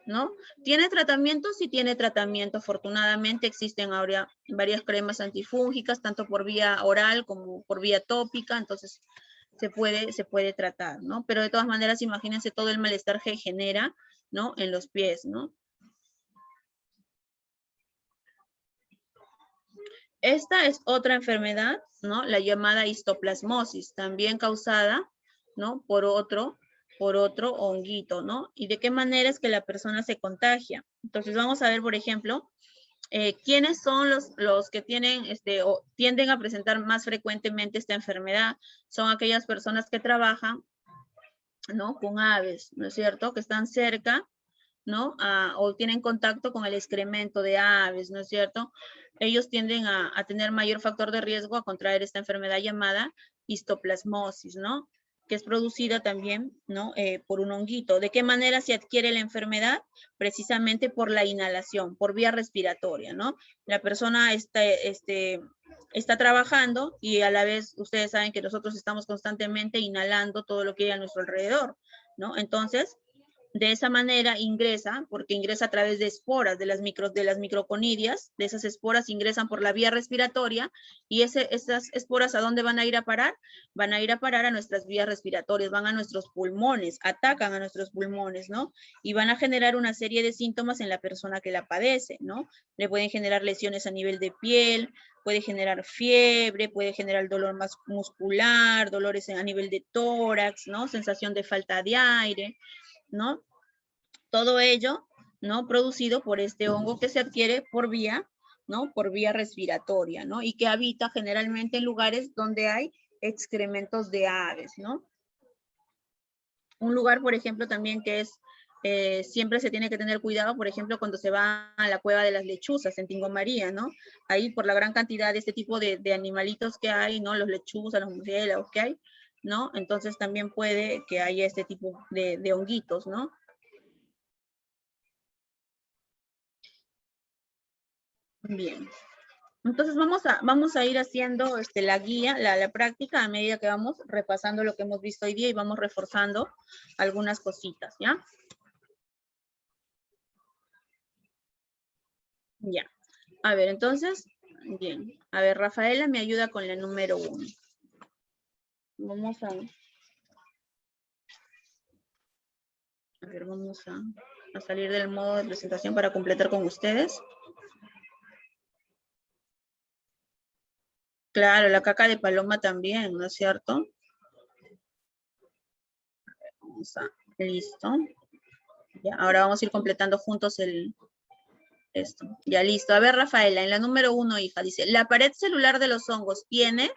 ¿no? ¿Tiene tratamiento? Sí tiene tratamiento. Afortunadamente existen ahora varias cremas antifúngicas, tanto por vía oral como por vía tópica, entonces se puede tratar, ¿no? Pero de todas maneras, imagínense todo el malestar que genera, ¿no? En los pies, ¿no? Esta es otra enfermedad, ¿no? La llamada histoplasmosis, también causada, ¿no? Por otro honguito, ¿no? ¿Y de qué manera es que la persona se contagia? Entonces vamos a ver, por ejemplo, quiénes son los que tienen, o tienden a presentar más frecuentemente esta enfermedad. Son aquellas personas que trabajan, ¿no? Con aves, ¿no es cierto? Que están cerca, ¿no? O tienen contacto con el excremento de aves, ¿no es cierto? Ellos tienden a tener mayor factor de riesgo a contraer esta enfermedad llamada histoplasmosis, ¿no? Que es producida también, ¿no? Por un honguito. ¿De qué manera se adquiere la enfermedad? Precisamente por la inhalación, por vía respiratoria, ¿no? La persona está trabajando y a la vez ustedes saben que nosotros estamos constantemente inhalando todo lo que hay a nuestro alrededor, ¿no? Entonces, de esa manera ingresa, porque ingresa a través de esporas de las microconidias, de esas esporas ingresan por la vía respiratoria y esas esporas ¿a dónde van a ir a parar? Van a ir a parar a nuestras vías respiratorias, van a nuestros pulmones, atacan a nuestros pulmones, ¿no? Y van a generar una serie de síntomas en la persona que la padece, ¿no? Le pueden generar lesiones a nivel de piel, puede generar fiebre, puede generar dolor más muscular, dolores a nivel de tórax, ¿no? Sensación de falta de aire, ¿no? Todo ello, ¿no? Producido por este hongo que se adquiere por vía, ¿no? Por vía respiratoria, ¿no? Y que habita generalmente en lugares donde hay excrementos de aves, ¿no? Un lugar, por ejemplo, también que es, siempre se tiene que tener cuidado, por ejemplo, cuando se va a la cueva de las lechuzas en Tingo María, ¿no? Ahí por la gran cantidad de este tipo de animalitos que hay, ¿no? Los lechuzas, los murciélagos que hay, ¿no? Entonces también puede que haya este tipo de honguitos, ¿no? Bien. Entonces vamos a ir haciendo la guía, la práctica a medida que vamos repasando lo que hemos visto hoy día y vamos reforzando algunas cositas, ¿ya? Ya. A ver, entonces, bien. A ver, Rafaela me ayuda con la número 1. Vamos a ver, vamos a salir del modo de presentación para completar con ustedes. Claro, la caca de paloma también, ¿no es cierto? Vamos a, listo. Ya, ahora vamos a ir completando juntos esto. Ya, listo. A ver, Rafaela, en la número 1, hija, dice, la pared celular de los hongos tiene...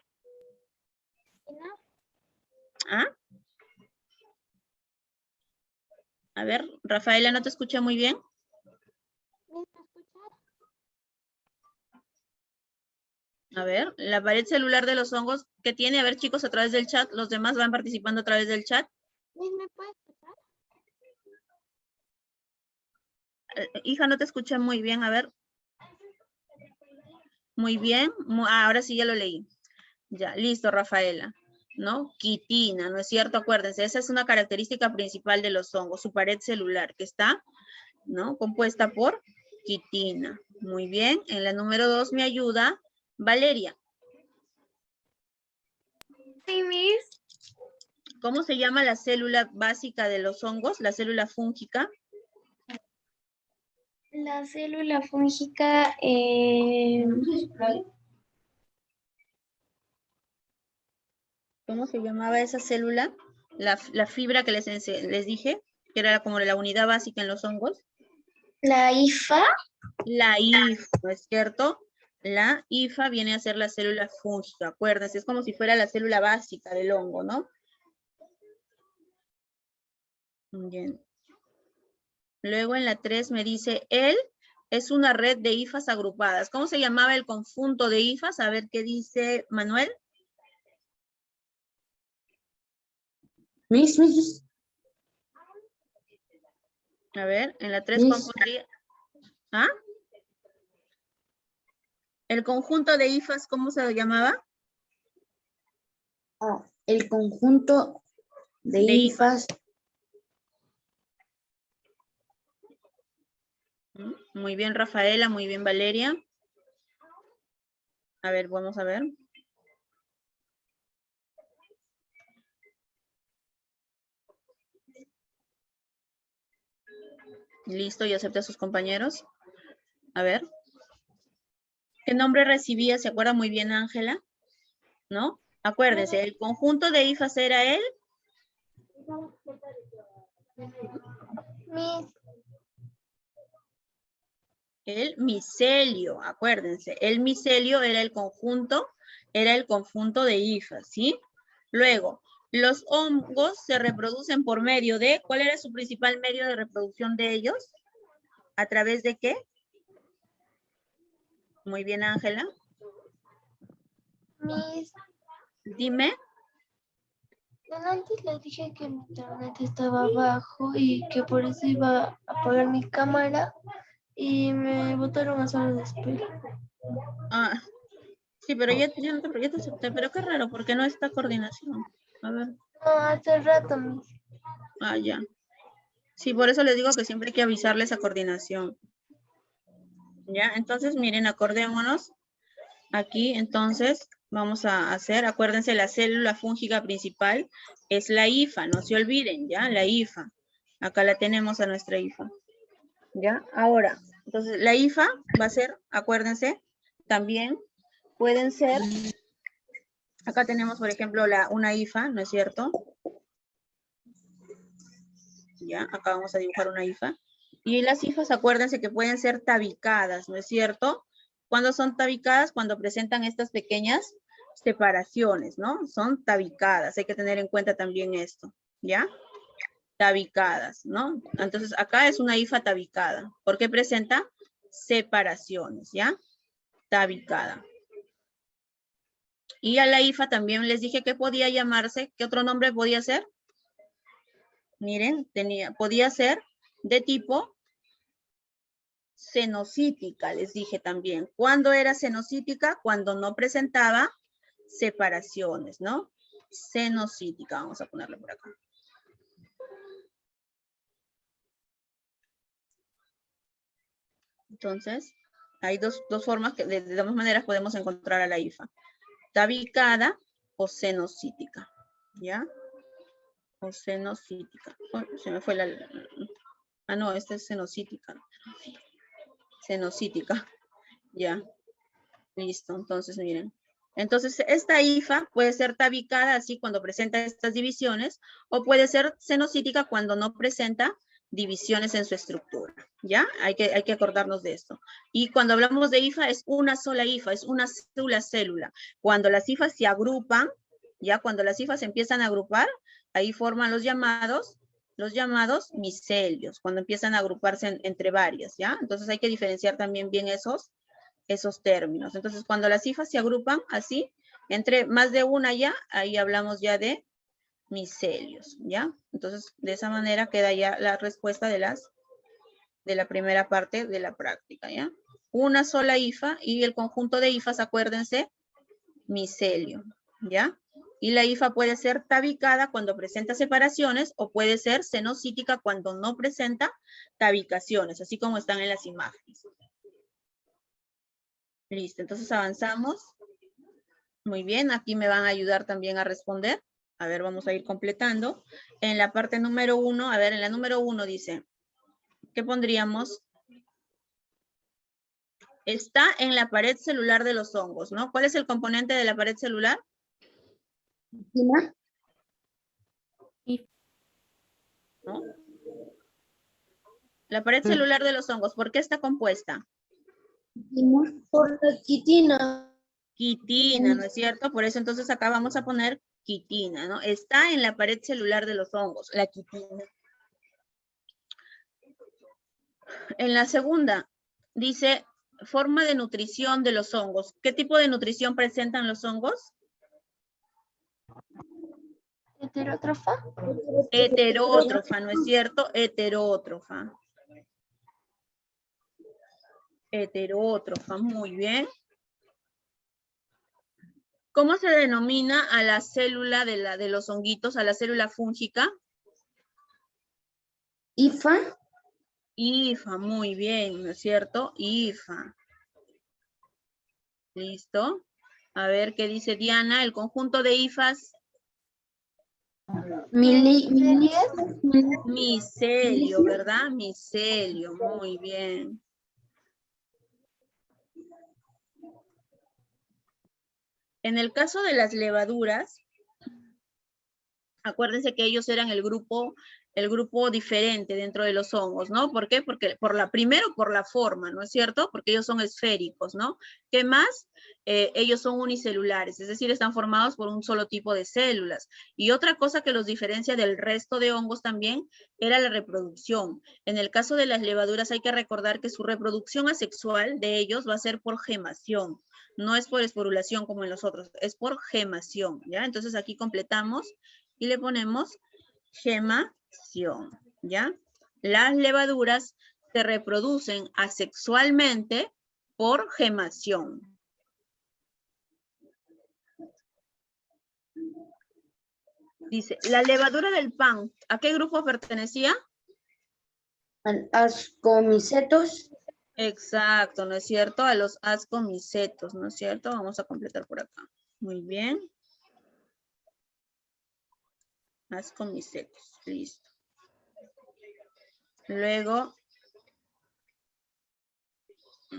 ¿Ah? A ver, Rafaela, ¿no te escuché muy bien? A ver, la pared celular de los hongos, ¿qué tiene? A ver, chicos, a través del chat, los demás van participando a través del chat. ¿Me puedes escuchar? Hija, no te escuché muy bien, a ver. Muy bien, ahora sí ya lo leí. Ya, listo, Rafaela. ¿No? Quitina, ¿no es cierto? Acuérdense, esa es una característica principal de los hongos, su pared celular, que está, ¿no? Compuesta por quitina, Muy bien. En la número 2 me ayuda Valeria. Sí, Miss. ¿Cómo se llama la célula básica de los hongos? La célula fúngica. La célula fúngica, ¿Cómo se llamaba esa célula? La fibra que les dije, que era como la unidad básica en los hongos. la hifa. La hifa, ¿no es cierto? La hifa viene a ser la célula fúngica, acuérdense, es como si fuera la célula básica del hongo, ¿no? Bien. Luego en la 3 me dice, él es una red de hifas agrupadas. ¿Cómo se llamaba el conjunto de hifas? A ver qué dice Manuel. Miss. A ver, en la 3 Miss. compondría. ¿Ah? El conjunto de hifas, ¿cómo se llamaba? El conjunto de hifas. Muy bien, Rafaela, muy bien, Valeria. A ver, vamos a ver. Listo, y acepta a sus compañeros. A ver. ¿Qué nombre recibía? ¿Se acuerda muy bien, Ángela? ¿No? Acuérdense, el conjunto de hifas era el... Miss, El micelio, acuérdense. El micelio era el conjunto de hifas, ¿sí? Luego, los hongos se reproducen por medio de... ¿Cuál era su principal medio de reproducción de ellos? ¿A través de qué? Muy bien, Ángela. Miss, Dime. antes les dije que mi internet estaba bajo y que por eso iba a apagar mi cámara y me botaron a sala de espera. Ah, sí, pero ya te acepté. Pero qué raro, porque no está coordinación. A ver. No, hace rato, Miss. Ah, ya. Sí, por eso les digo que siempre hay que avisarles a coordinación. Ya, entonces miren, acordémonos. Aquí, entonces, vamos a hacer, acuérdense, la célula fúngica principal es la hifa, no se olviden, ¿ya? La hifa. Acá la tenemos a nuestra hifa. ¿Ya? Ahora, entonces, la hifa va a ser, acuérdense, también pueden ser, acá tenemos, por ejemplo, una hifa, ¿no es cierto? ¿Ya? Acá vamos a dibujar una hifa. Y las hifas, acuérdense que pueden ser tabicadas, ¿no es cierto? ¿Cuándo son tabicadas? Cuando presentan estas pequeñas separaciones, ¿no? Son tabicadas, hay que tener en cuenta también esto, ¿ya? Tabicadas, ¿no? Entonces, acá es una hifa tabicada, porque presenta separaciones, ¿ya? Tabicada. Y a la hifa también les dije que podía llamarse, ¿qué otro nombre podía ser? Miren, podía ser de tipo cenocítica, les dije también. ¿Cuándo era cenocítica? Cuando no presentaba separaciones, ¿no? Cenocítica, vamos a ponerlo por acá. Entonces, hay dos formas que de dos maneras podemos encontrar a la hifa. Tabicada o cenocítica, ¿ya? O cenocítica. Oh, se me fue ah, no, esta es cenocítica. Cenocítica, ya. Listo, entonces miren. Entonces, esta hifa puede ser tabicada así cuando presenta estas divisiones, o puede ser cenocítica cuando no presenta divisiones en su estructura, ¿ya? Hay que acordarnos de esto. Y cuando hablamos de hifa, es una sola hifa, es una célula. Cuando las hifas se agrupan, ya cuando las hifas se empiezan a agrupar, ahí forman los llamados micelios, cuando empiezan a agruparse entre varias, ¿ya? Entonces hay que diferenciar también bien esos términos. Entonces, cuando las hifas se agrupan así, entre más de una ya, ahí hablamos ya de micelios, ¿ya? Entonces, de esa manera queda ya la respuesta de la primera parte de la práctica, ¿ya? Una sola hifa y el conjunto de hifas, acuérdense, micelio, ¿ya? Y la hifa puede ser tabicada cuando presenta separaciones o puede ser cenocítica cuando no presenta tabicaciones, así como están en las imágenes. Listo, entonces avanzamos. Muy bien, aquí me van a ayudar también a responder. A ver, vamos a ir completando. En la parte número 1, a ver, en la número 1 dice, ¿qué pondríamos? Está en la pared celular de los hongos, ¿no? ¿Cuál es el componente de la pared celular? Quitina. ¿No? La pared celular de los hongos, ¿por qué está compuesta? Quitina. Por la quitina. Quitina, ¿no es cierto? Por eso entonces acá vamos a poner quitina, ¿no? Está en la pared celular de los hongos, la quitina. En la segunda, dice, forma de nutrición de los hongos. ¿Qué tipo de nutrición presentan los hongos? Heterótrofa. Heterótrofa, ¿no es cierto? Heterótrofa. Heterótrofa, muy bien. ¿Cómo se denomina a la célula de los honguitos, a la célula fúngica? Hifa. Hifa, muy bien, ¿no es cierto? Hifa. Listo. A ver qué dice Diana, el conjunto de hifas. Micelio, ¿verdad? Micelio, muy bien. En el caso de las levaduras, acuérdense que ellos eran el grupo diferente dentro de los hongos, ¿no? ¿Por qué? Porque primero por la forma, ¿no es cierto? Porque ellos son esféricos, ¿no? ¿Qué más? Ellos son unicelulares, es decir, están formados por un solo tipo de células. Y otra cosa que los diferencia del resto de hongos también era la reproducción. En el caso de las levaduras hay que recordar que su reproducción asexual de ellos va a ser por gemación. No es por esporulación como en los otros, es por gemación, ¿ya? Entonces aquí completamos y le ponemos gemación, ¿ya? Las levaduras se reproducen asexualmente por gemación. Dice, la levadura del pan, ¿a qué grupo pertenecía? Ascomicetos. Exacto, ¿no es cierto? A los ascomicetos, ¿no es cierto? Vamos a completar por acá. Muy bien. Ascomicetos, listo. Luego,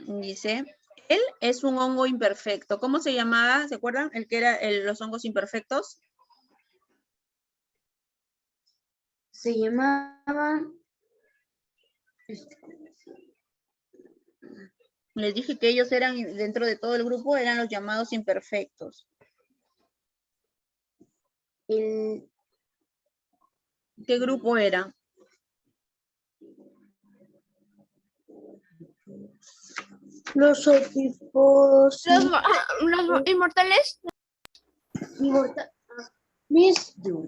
dice, él es un hongo imperfecto. ¿Cómo se llamaba? ¿Se acuerdan? El que era los hongos imperfectos. Se llamaban. Les dije que ellos eran, dentro de todo el grupo, eran los llamados imperfectos. ¿Qué grupo era? Los otipos. Los inmortales. Mis. Los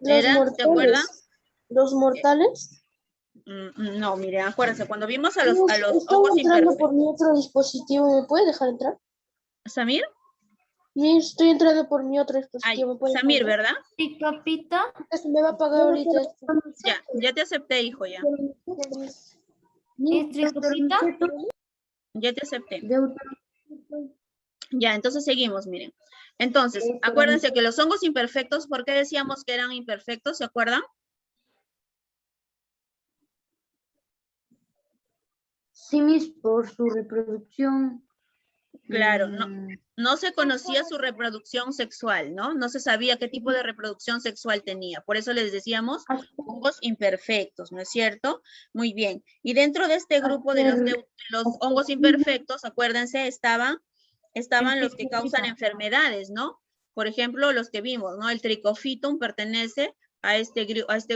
¿Eran? ¿Se acuerdan? mortales. Los mortales. No, miren, acuérdense, cuando vimos a los Estoy hongos entrando imperfectos. por mi otro dispositivo. ¿Me puede dejar entrar? ¿Samir? Estoy entrando por mi otro Ay, dispositivo. ¿Me puede dejar Samir, entrar? ¿verdad? Y Capito. Se me va a pagar ahorita. Ya te acepté, hijo, ya. ¿Y Tricopita? Ya te acepté. Ya, entonces seguimos, miren. Entonces, Eso. acuérdense que los hongos imperfectos, ¿por qué decíamos que eran imperfectos? ¿Se acuerdan? Simis por su reproducción. Claro, no se conocía su reproducción sexual, ¿no? No se sabía qué tipo de reproducción sexual tenía. Por eso les decíamos hongos imperfectos, ¿no es cierto? Muy bien. Y dentro de este grupo de los hongos imperfectos, acuérdense, estaban los que causan enfermedades, ¿no? Por ejemplo, los que vimos, ¿no? El tricofitum pertenece a este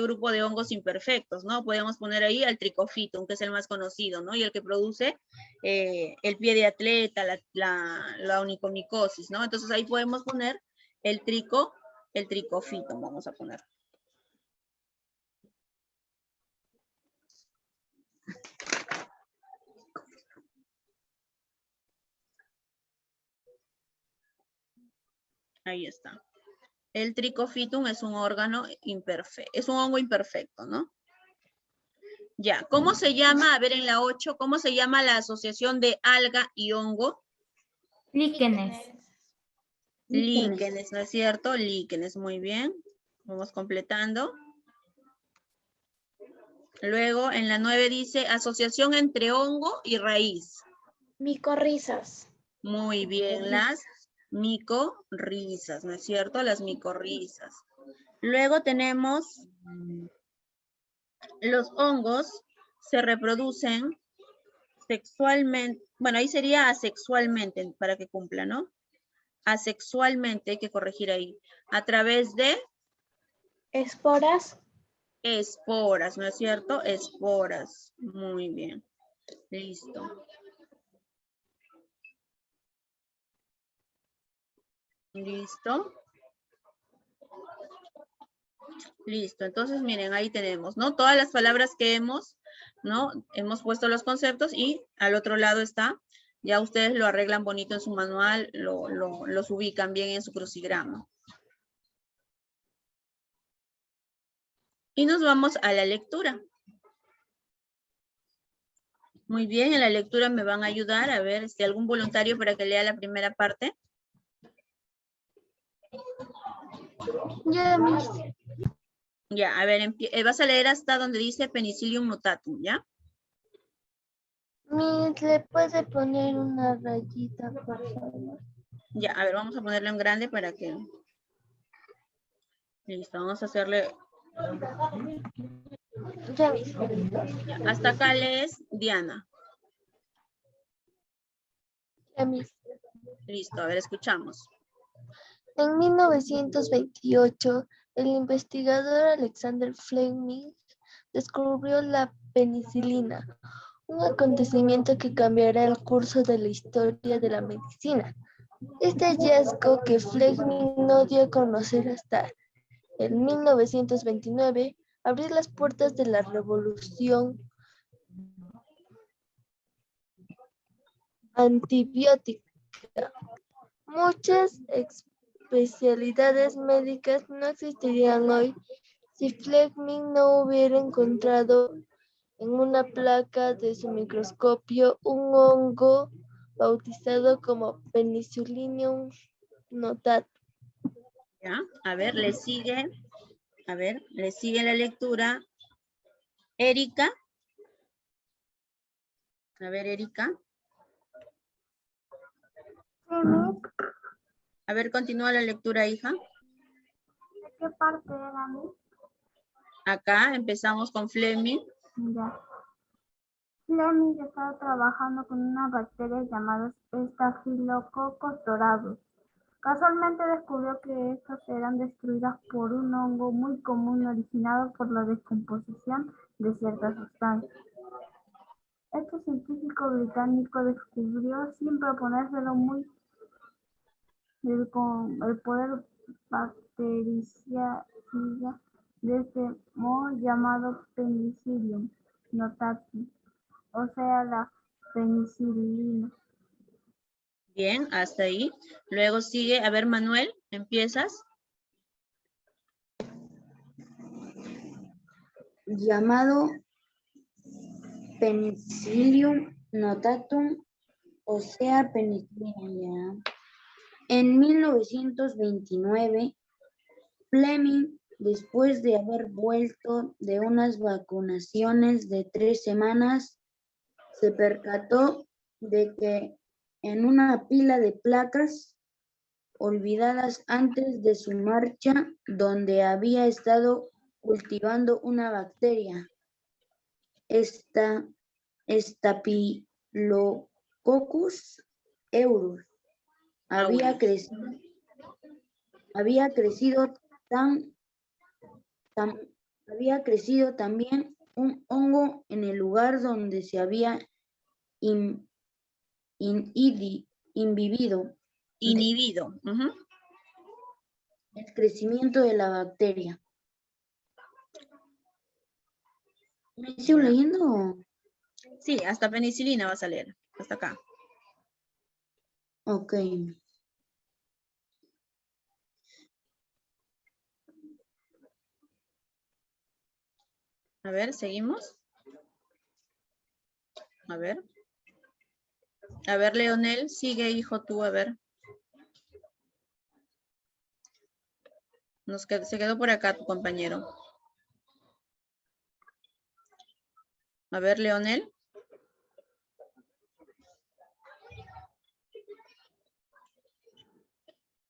grupo de hongos imperfectos, ¿no? Podemos poner ahí al tricofitum, que es el más conocido, ¿no? Y el que produce el pie de atleta, la onicomicosis, ¿no? Entonces ahí podemos poner el tricofitum, vamos a poner. Ahí está. El tricofitum es un órgano imperfecto, es un hongo imperfecto, ¿no? Ya, ¿cómo se llama? A ver, en la 8, ¿cómo se llama la asociación de alga y hongo? Líquenes. Líquenes, ¿no es cierto? Líquenes, muy bien. Vamos completando. Luego en la 9 dice asociación entre hongo y raíz. Micorrizas. Muy bien, las micorrizas, ¿no es cierto? Las micorrizas. Luego tenemos los hongos se reproducen sexualmente, bueno, ahí sería asexualmente para que cumpla, ¿no? Asexualmente, hay que corregir ahí, a través de Esporas. esporas, ¿no es cierto? Esporas, muy bien, listo. Listo. Listo, entonces miren, ahí tenemos, ¿no? Todas las palabras que hemos, ¿no? Hemos puesto los conceptos y al otro lado está, ya ustedes lo arreglan bonito en su manual, los ubican bien en su crucigrama. Y nos vamos a la lectura. Muy bien, en la lectura me van a ayudar a ver si algún voluntario para que lea la primera parte. Ya, Miss. Ya, a ver, vas a leer hasta donde dice Penicillium notatum, ¿ya? Miss, ¿le puede poner una rayita, por favor? Ya, a ver, vamos a ponerlo en grande para que... Listo, vamos a hacerle... Ya, Miss. Ya, hasta acá lees Diana. Ya, Miss. Listo, a ver, escuchamos. En 1928, el investigador Alexander Fleming descubrió la penicilina, un acontecimiento que cambiará el curso de la historia de la medicina. Este hallazgo que Fleming no dio a conocer hasta en 1929 abrió las puertas de la revolución antibiótica. Muchas especialidades médicas no existirían hoy si Fleming no hubiera encontrado en una placa de su microscopio un hongo bautizado como Penicillium notatum. Ya, a ver, le sigue. A ver, le sigue la lectura. Erika. A ver, Erika. A ver, continúa la lectura, hija. ¿Qué parte era, Miss? Acá empezamos con Fleming. Ya. Fleming estaba trabajando con unas bacterias llamadas estafilococos dorados. Casualmente descubrió que estas eran destruidas por un hongo muy común originado por la descomposición de ciertas sustancias. Este científico británico descubrió, sin proponérselo muy, el poder bactericida de este moho llamado Penicillium notatum, o sea, la penicilina. Bien, hasta ahí. Luego sigue, a ver, Manuel, empiezas. Llamado Penicillium notatum, o sea, penicilina ya. En 1929, Fleming, después de haber vuelto de unas vacunaciones de 3 semanas, se percató de que en una pila de placas olvidadas antes de su marcha, donde había estado cultivando una bacteria, Staphylococcus aureus, había crecido también un hongo en el lugar donde se había inhibido Inhibido. el crecimiento de la bacteria. ¿Me sigo leyendo? Sí, hasta penicilina vas a leer. Hasta acá. Ok. A ver, seguimos. A ver. A ver, Leonel, sigue, hijo, tú, a ver. Se quedó por acá tu compañero. A ver, Leonel.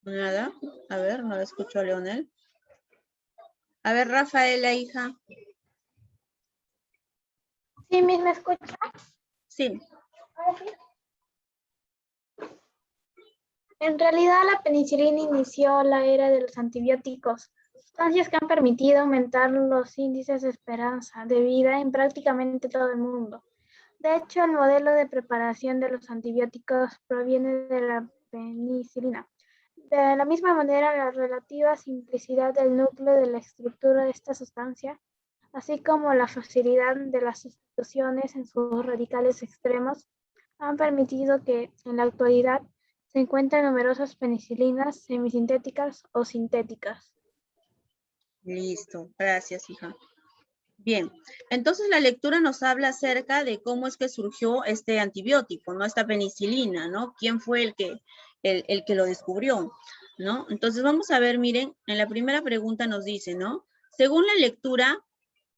Nada. A ver, no la escucho a Leonel. A ver, Rafaela, hija. Sí, ¿me escucha? Sí. En realidad, la penicilina inició la era de los antibióticos, sustancias que han permitido aumentar los índices de esperanza de vida en prácticamente todo el mundo. De hecho, el modelo de preparación de los antibióticos proviene de la penicilina. De la misma manera, la relativa simplicidad del núcleo de la estructura de esta sustancia, así como la facilidad de las sustituciones en sus radicales extremos, han permitido que, en la actualidad, se encuentran numerosas penicilinas semisintéticas o sintéticas. Listo. Gracias, hija. Bien, entonces la lectura nos habla acerca de cómo es que surgió este antibiótico, ¿no? Esta penicilina, ¿no? ¿Quién fue el que lo descubrió, ¿no? Entonces vamos a ver, miren, en la primera pregunta nos dice, ¿no? Según la lectura,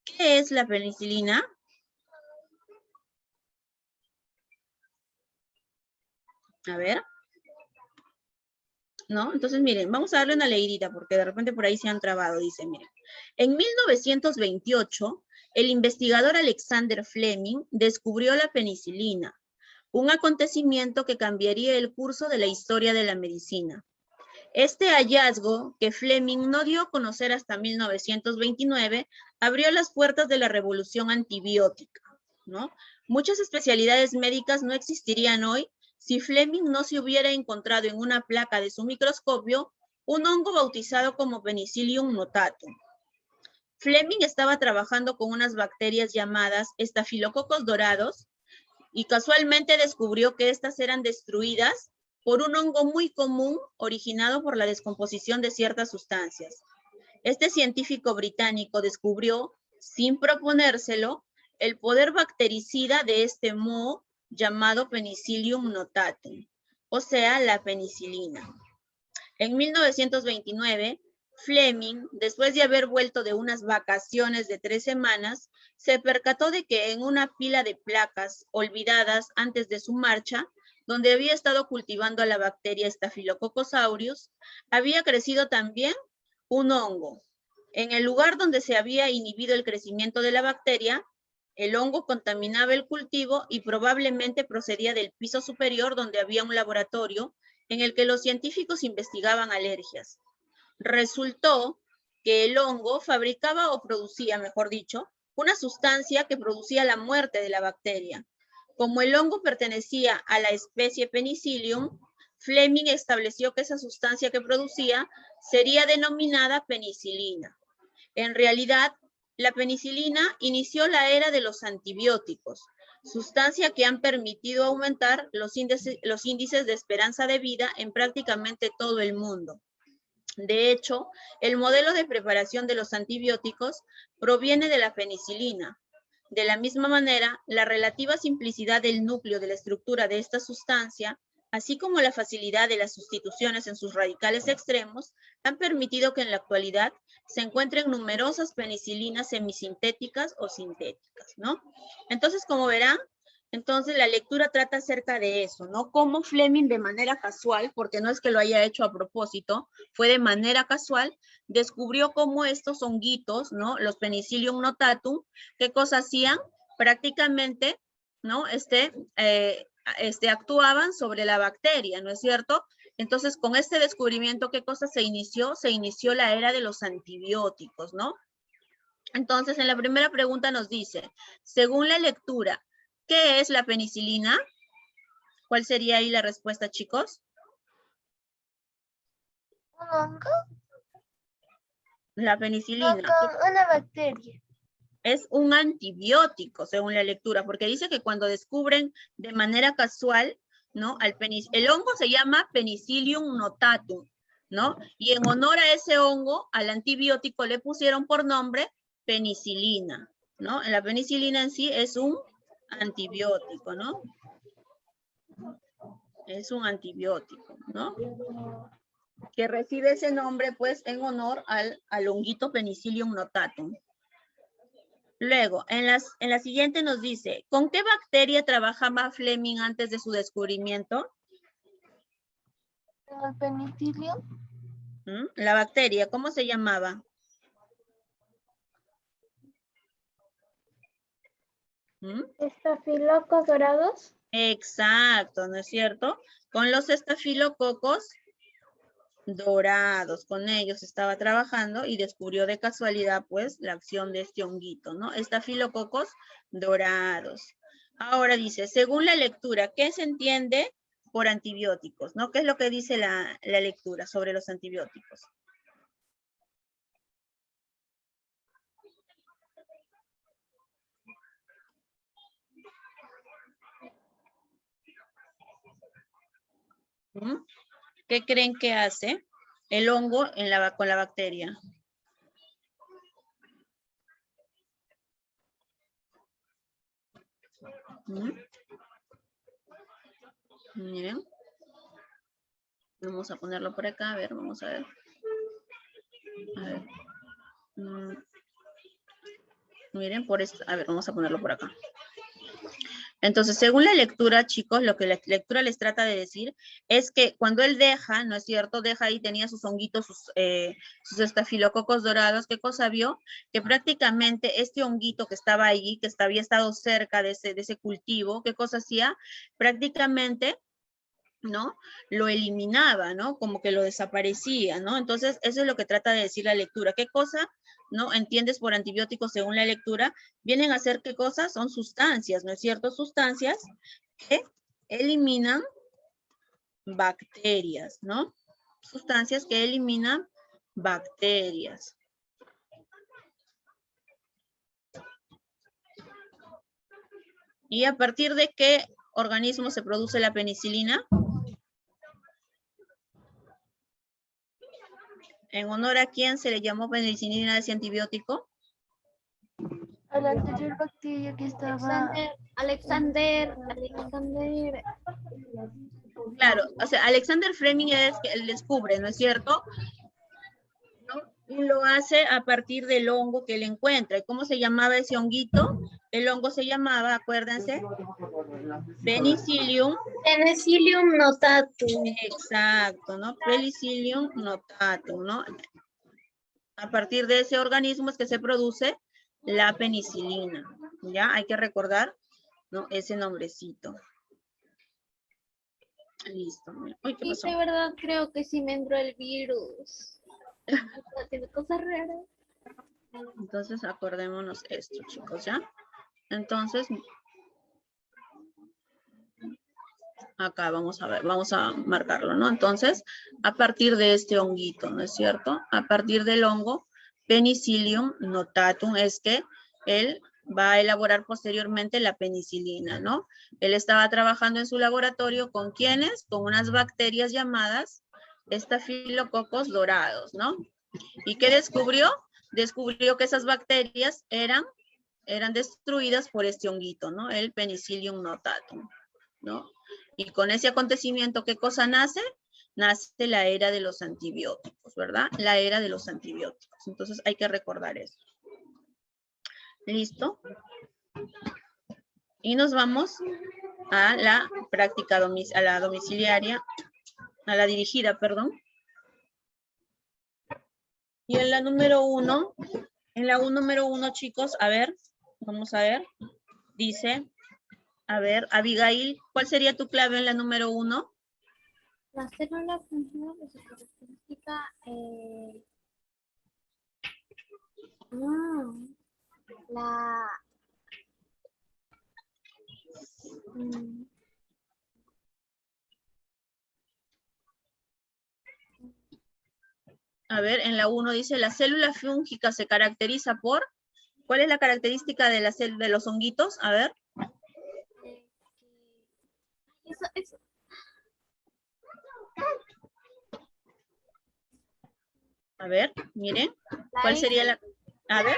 ¿qué es la penicilina? A ver. ¿No? Entonces, miren, vamos a darle una leidita porque de repente por ahí se han trabado, dice, miren. En 1928, el investigador Alexander Fleming descubrió la penicilina, un acontecimiento que cambiaría el curso de la historia de la medicina. Este hallazgo, que Fleming no dio a conocer hasta 1929, abrió las puertas de la revolución antibiótica, ¿no? Muchas especialidades médicas no existirían hoy si Fleming no se hubiera encontrado en una placa de su microscopio un hongo bautizado como Penicillium notatum. Fleming estaba trabajando con unas bacterias llamadas estafilococos dorados y casualmente descubrió que estas eran destruidas por un hongo muy común originado por la descomposición de ciertas sustancias. Este científico británico descubrió, sin proponérselo, el poder bactericida de este moho llamado Penicillium notatum, o sea, la penicilina. En 1929, Fleming, después de haber vuelto de unas vacaciones de 3 semanas, se percató de que en una pila de placas olvidadas antes de su marcha, donde había estado cultivando a la bacteria Staphylococcus aureus, había crecido también un hongo. En el lugar donde se había inhibido el crecimiento de la bacteria, el hongo contaminaba el cultivo y probablemente procedía del piso superior donde había un laboratorio en el que los científicos investigaban alergias. Resultó que el hongo fabricaba o producía, mejor dicho, una sustancia que producía la muerte de la bacteria. Como el hongo pertenecía a la especie Penicillium, Fleming estableció que esa sustancia que producía sería denominada penicilina. En realidad, la penicilina inició la era de los antibióticos, sustancia que han permitido aumentar los índices de esperanza de vida en prácticamente todo el mundo. De hecho, el modelo de preparación de los antibióticos proviene de la penicilina. De la misma manera, la relativa simplicidad del núcleo de la estructura de esta sustancia, así como la facilidad de las sustituciones en sus radicales extremos, han permitido que en la actualidad se encuentren numerosas penicilinas semisintéticas o sintéticas, ¿no? Entonces, como verán, entonces la lectura trata acerca de eso, ¿no? Cómo Fleming de manera casual, porque no es que lo haya hecho a propósito, fue de manera casual, descubrió cómo estos honguitos, ¿no? Los Penicillium notatum, ¿qué cosa hacían? Prácticamente, ¿no? Actuaban sobre la bacteria, ¿no es cierto? Entonces, con este descubrimiento, ¿qué cosa se inició? Se inició la era de los antibióticos, ¿no? Entonces, en la primera pregunta nos dice, según la lectura, ¿qué es la penicilina? ¿Cuál sería ahí la respuesta, chicos? ¿Un hongo? La penicilina. Una bacteria. Es un antibiótico, según la lectura, porque dice que cuando descubren de manera casual, ¿no? El hongo se llama Penicillium notatum, ¿no? Y en honor a ese hongo, al antibiótico le pusieron por nombre penicilina, ¿no? La penicilina en sí es un antibiótico, ¿no? Es un antibiótico, ¿no? Que recibe ese nombre, pues, en honor al honguito Penicillium notatum. Luego, en la siguiente nos dice, ¿con qué bacteria trabajaba Fleming antes de su descubrimiento? ¿El penicilio? La bacteria, ¿cómo se llamaba? Estafilocos dorados. Exacto, ¿no es cierto? Con los estafilococos dorados, con ellos estaba trabajando y descubrió de casualidad, pues, la acción de este honguito, ¿no? Estafilococos dorados. Ahora dice, según la lectura, ¿qué se entiende por antibióticos, no? ¿Qué es lo que dice la lectura sobre los antibióticos? ¿Qué creen que hace el hongo con la bacteria? Miren. Vamos a ponerlo por acá, a ver, vamos a ver. A ver. Miren, por esto, a ver, vamos a ponerlo por acá. Entonces, según la lectura, chicos, lo que la lectura les trata de decir es que cuando él deja, ¿no es cierto? Deja ahí, tenía sus honguitos, sus estafilococos dorados. ¿Qué cosa vio? Que prácticamente este honguito que estaba ahí, que había estado cerca de ese cultivo, ¿qué cosa hacía? Prácticamente, ¿no? Lo eliminaba, ¿no? Como que lo desaparecía, ¿no? Entonces, eso es lo que trata de decir la lectura. ¿Qué cosa, no? Entiendes por antibióticos según la lectura. Vienen a ser, ¿qué cosas? Son sustancias, ¿no es cierto? Sustancias que eliminan bacterias, ¿no? Sustancias que eliminan bacterias. ¿Y a partir de qué organismo se produce la penicilina? ¿En honor a quién se le llamó penicilina a ese antibiótico? A la anterior bacteria que estaba... Alexander. Claro, o sea, Alexander Fleming es que él descubre, ¿no es cierto? ¿No? Y lo hace a partir del hongo que él encuentra. ¿Y cómo se llamaba ese honguito? El hongo se llamaba, acuérdense, Penicillium. Penicillium notatum. Exacto, ¿no? Penicillium notatum, ¿no? A partir de ese organismo es que se produce la penicilina. ¿Ya? Hay que recordar, ¿no? Ese nombrecito. Listo. Uy, ¿qué pasó? Y de verdad creo que sí me entró el virus. Haciendo cosas raras. Entonces, acordémonos esto, chicos, ¿ya? Entonces, acá vamos a ver, vamos a marcarlo, ¿no? Entonces, a partir de este honguito, ¿no es cierto? A partir del hongo Penicillium notatum es que él va a elaborar posteriormente la penicilina, ¿no? Él estaba trabajando en su laboratorio ¿con quiénes? Con unas bacterias llamadas estafilococos dorados, ¿no? ¿Y qué descubrió? Descubrió que esas bacterias eran destruidas por este honguito, ¿no? El Penicillium notatum, ¿no? Y con ese acontecimiento, ¿qué cosa nace? Nace la era de los antibióticos, ¿verdad? La era de los antibióticos. Entonces hay que recordar eso. ¿Listo? Y nos vamos a la práctica, a la domiciliaria, a la dirigida, perdón. Y en la número 1, número 1, chicos, a ver, vamos a ver, dice, a ver, Abigail, ¿cuál sería tu clave en la número 1? La célula funciona de su característica. A ver, en la 1 dice, la célula fúngica se caracteriza por, ¿cuál es la característica de de los honguitos? A ver. Eso. A ver, miren, ¿cuál sería la? A ver.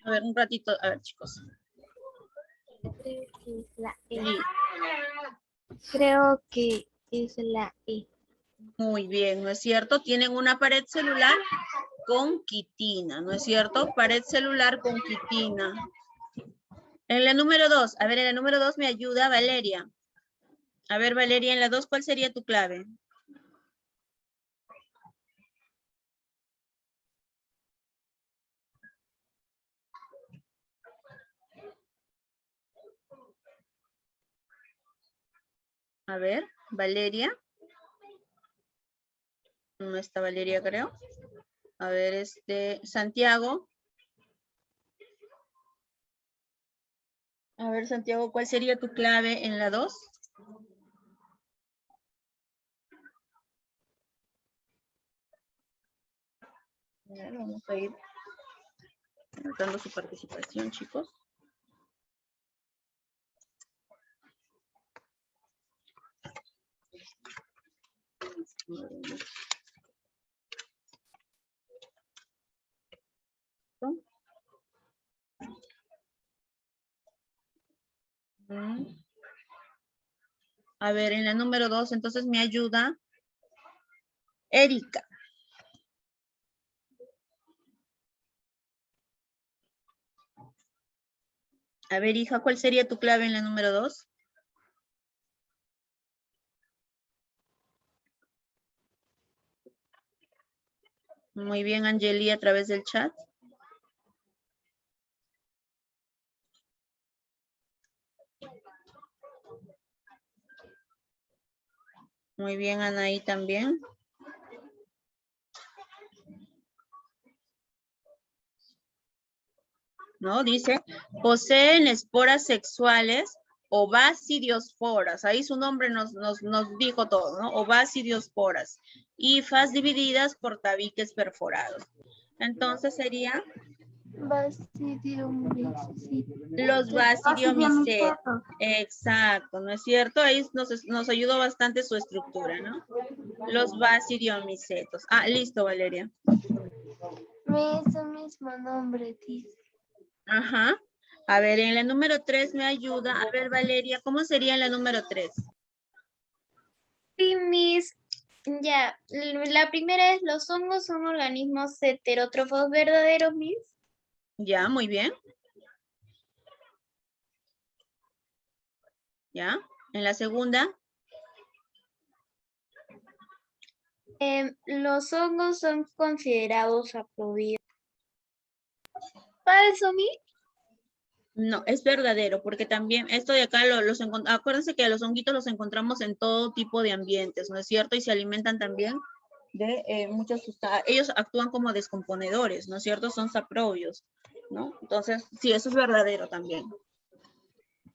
A ver, un ratito, a ver, chicos. Creo que es la E. Sí. Creo que es la E. Muy bien, ¿no es cierto? Tienen una pared celular con quitina, ¿no es cierto? Pared celular con quitina. En la número 2, a ver, en la número 2 me ayuda Valeria. A ver, Valeria, en la 2, ¿cuál sería tu clave? A ver, Valeria. No está Valeria, creo. A ver, Santiago. A ver, Santiago, ¿cuál sería tu clave en la 2? Vamos a ir anotando su participación, chicos. A ver, en la número 2, entonces me ayuda Erika. A ver, hija, ¿cuál sería tu clave en la número 2? Muy bien, Angeli, a través del chat. Muy bien, Anaí también. ¿No? Dice, poseen esporas sexuales o basidiosporas. Ahí su nombre nos dijo todo, ¿no? O basidiosporas. Hifas divididas por tabiques perforados. Entonces sería... Los basidiomicetos. Exacto, ¿no es cierto? Ahí nos ayudó bastante su estructura, ¿no? Los basidiomicetos. Ah, listo, Valeria. Es el mismo nombre, dice. Ajá. A ver, en la número 3 me ayuda. A ver, Valeria, ¿cómo sería en la número 3? Sí, Miss. Ya, la primera es, los hongos son organismos heterótrofos verdaderos, Miss. Ya, muy bien. Ya. En la segunda. Los hongos son considerados saprobios. ¿Falso, Miss? No, es verdadero, porque también esto de acá acuérdense que los honguitos los encontramos en todo tipo de ambientes, ¿no es cierto? Y se alimentan también de muchas sustancias. Ellos actúan como descomponedores, ¿no es cierto? Son saprobios, ¿no? Entonces, sí, eso es verdadero también.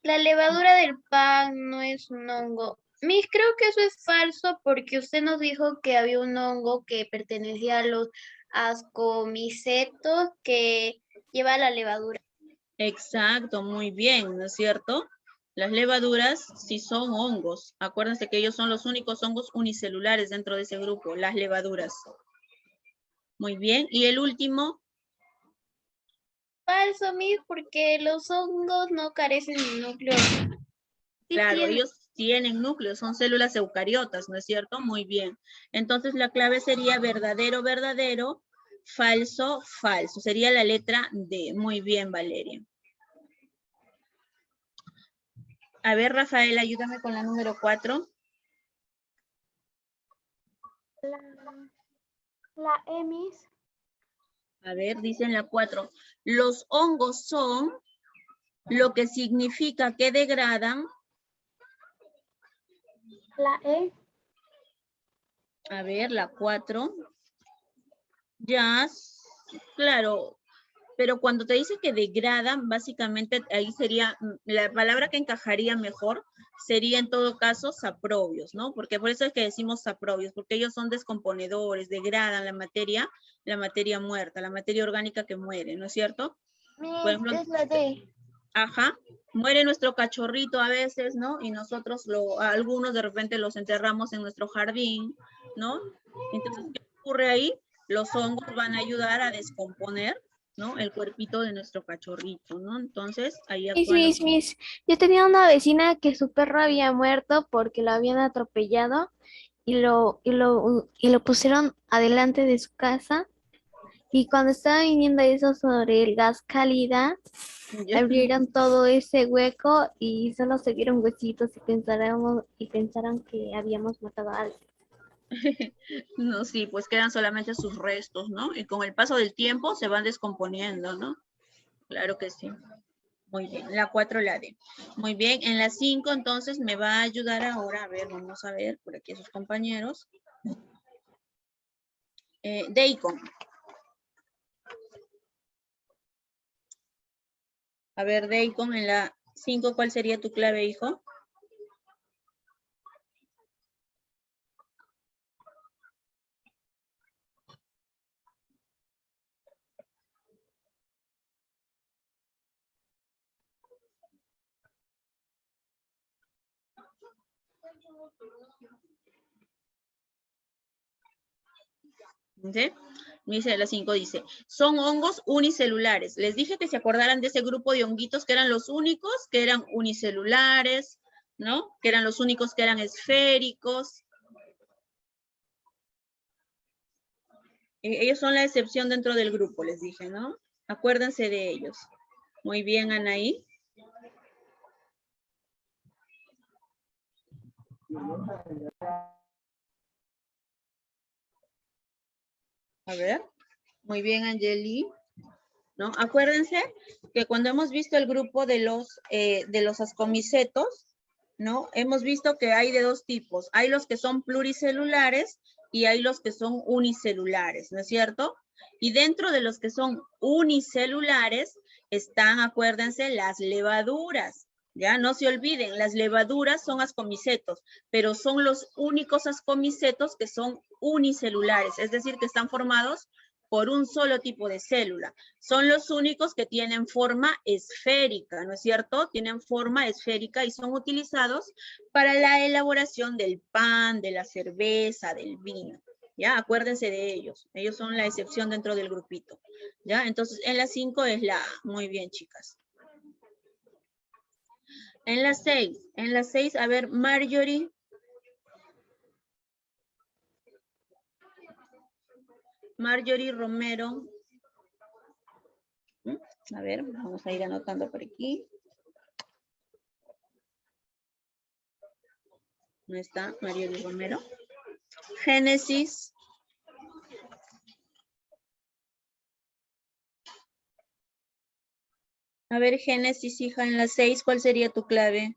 La levadura del pan no es un hongo. Miss, creo que eso es falso porque usted nos dijo que había un hongo que pertenecía a los ascomicetos que lleva la levadura. Exacto, muy bien, ¿no es cierto? Las levaduras sí son hongos. Acuérdense que ellos son los únicos hongos unicelulares dentro de ese grupo, las levaduras. Muy bien, y el último. Falso, Miss, porque los hongos no carecen de núcleo. Sí Claro, tienen. ellos tienen núcleos, son células eucariotas, ¿no es cierto? Muy bien. Entonces la clave sería verdadero, verdadero, falso, falso. Sería la letra D. Muy bien, Valeria. A ver, Rafael, ayúdame con la número 4. La E, Miss. A ver, dicen la 4. Los hongos son lo que significa que degradan. La E. A ver, la 4. Ya, claro. Pero cuando te dice que degradan, básicamente ahí sería, la palabra que encajaría mejor sería en todo caso saprobios, ¿no? Porque por eso es que decimos saprobios, porque ellos son descomponedores, degradan la materia muerta, la materia orgánica que muere, ¿no es cierto? Por ejemplo, Es la D. Ajá, muere nuestro cachorrito a veces, ¿no? Y nosotros algunos de repente los enterramos en nuestro jardín, ¿no? Entonces, ¿qué ocurre ahí? Los hongos van a ayudar a descomponer ¿no? El cuerpito de nuestro cachorrito, ¿no? Entonces, ahí Miss, actúan Miss, Miss, yo tenía una vecina que su perro había muerto porque lo habían atropellado y lo pusieron adelante de su casa. Y cuando estaba viniendo eso sobre el gas cálida, Ya. abrieron todo ese hueco y solo se vieron huesitos y pensaron que habíamos matado a alguien. No, sí, pues quedan solamente sus restos, ¿no? Y con el paso del tiempo se van descomponiendo, ¿no? Claro que sí. Muy bien, la 4 la D. Muy bien, en la 5 entonces me va a ayudar ahora, a ver, vamos a ver por aquí a sus compañeros. Deicon. A ver, Deicon, en la 5, ¿cuál sería tu clave, hijo? ¿Sí? Dice la 5, dice, son hongos unicelulares. Les dije que se acordaran de ese grupo de honguitos que eran los únicos, que eran unicelulares, ¿no? Que eran los únicos que eran esféricos. Ellos son la excepción dentro del grupo, les dije, ¿no? Acuérdense de ellos. Muy bien, Anaí. A ver. Muy bien, Angeli. ¿No? Acuérdense que cuando hemos visto el grupo de los ascomicetos, ¿no? Hemos visto que hay de dos tipos. Hay los que son pluricelulares y hay los que son unicelulares, ¿no es cierto? Y dentro de los que son unicelulares están, acuérdense, las levaduras. Ya, no se olviden, las levaduras son ascomicetos, pero son los únicos ascomicetos que son unicelulares, es decir, que están formados por un solo tipo de célula. Son los únicos que tienen forma esférica, ¿no es cierto? Tienen forma esférica y son utilizados para la elaboración del pan, de la cerveza, del vino. ¿Ya? Acuérdense de ellos. Ellos son la excepción dentro del grupito. ¿Ya? Entonces, en la 5 es la A. Muy bien, chicas. En la 6, a ver, Marjorie. Marjorie Romero. A ver, vamos a ir anotando por aquí. ¿No está Marjorie Romero? Génesis. A ver, Génesis, hija, en la 6, ¿cuál sería tu clave?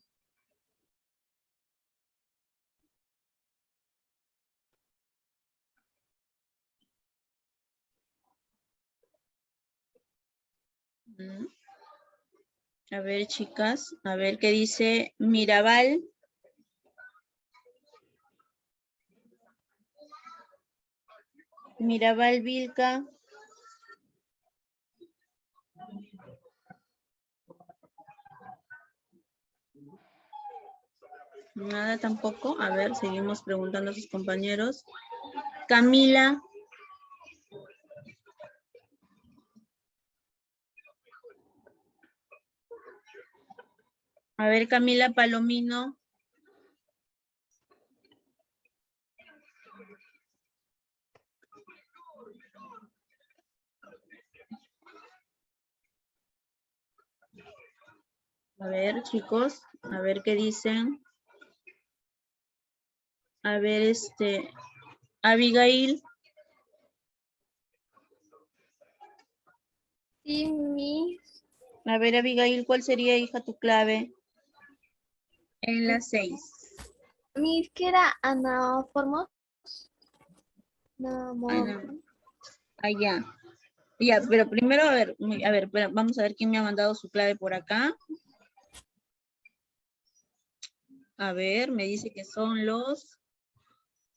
A ver, chicas, a ver qué dice Mirabal. Mirabal Vilca. Nada tampoco. A ver, seguimos preguntando a sus compañeros. Camila. A ver, Camila Palomino. A ver, chicos, a ver qué dicen. A ver, Abigail. Sí, Miss. A ver, Abigail, ¿cuál sería, hija, tu clave? En la 6. Miss, ¿qué era anaformos? Allá. Ya, pero primero, a ver, espera, vamos a ver quién me ha mandado su clave por acá. A ver, me dice que son los...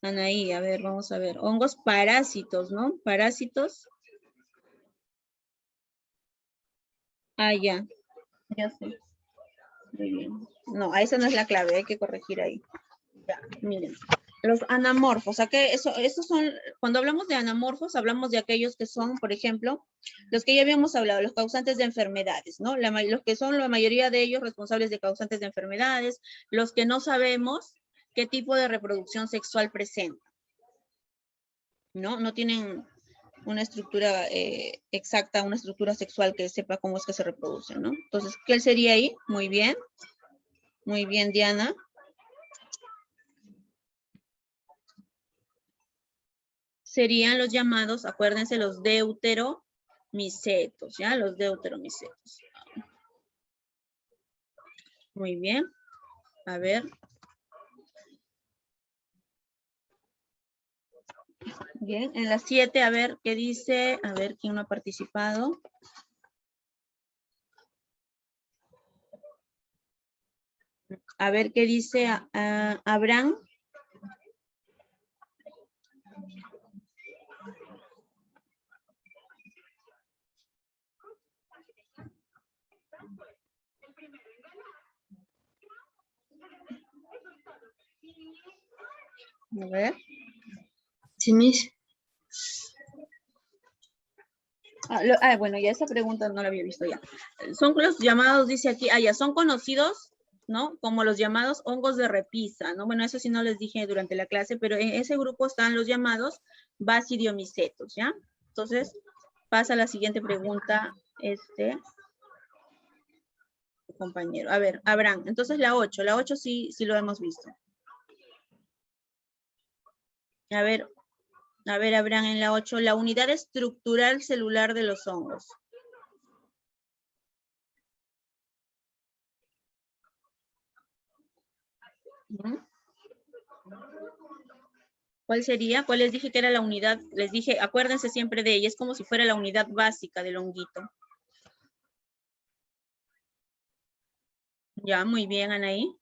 Anaí, a ver, vamos a ver. Hongos parásitos, ¿no? Parásitos. Ah, ya. Ya sé. Muy bien. No, esa no es la clave, hay que corregir ahí. Ya, miren. Los anamorfos, esos son, cuando hablamos de anamorfos, hablamos de aquellos que son, por ejemplo, los que ya habíamos hablado, los causantes de enfermedades, ¿no? Los que son la mayoría de ellos responsables de causantes de enfermedades, los que no sabemos qué tipo de reproducción sexual presentan, ¿no? No tienen una estructura exacta, una estructura sexual que sepa cómo es que se reproducen, ¿no? Entonces, ¿qué sería ahí? Muy bien, Diana. Serían los llamados, acuérdense, los deuteromicetos, ¿ya? Los deuteromicetos. Muy bien. A ver. Bien, en la 7, a ver qué dice, a ver quién no ha participado. A ver qué dice Abraham. A ver. Sí, Miss. Bueno, ya esa pregunta no la había visto ya. Son los llamados, dice aquí, ya son conocidos, ¿no? Como los llamados hongos de repisa, ¿no? Bueno, eso sí no les dije durante la clase, pero en ese grupo están los llamados basidiomicetos, ¿ya? Entonces, pasa a la siguiente pregunta, compañero. A ver, Abraham, entonces la 8 sí lo hemos visto. A ver, Abraham, en la 8, la unidad estructural celular de los hongos. ¿Cuál sería? ¿Cuál les dije que era la unidad? Les dije, acuérdense siempre de ella, es como si fuera la unidad básica del honguito. Ya, muy bien, Anaí.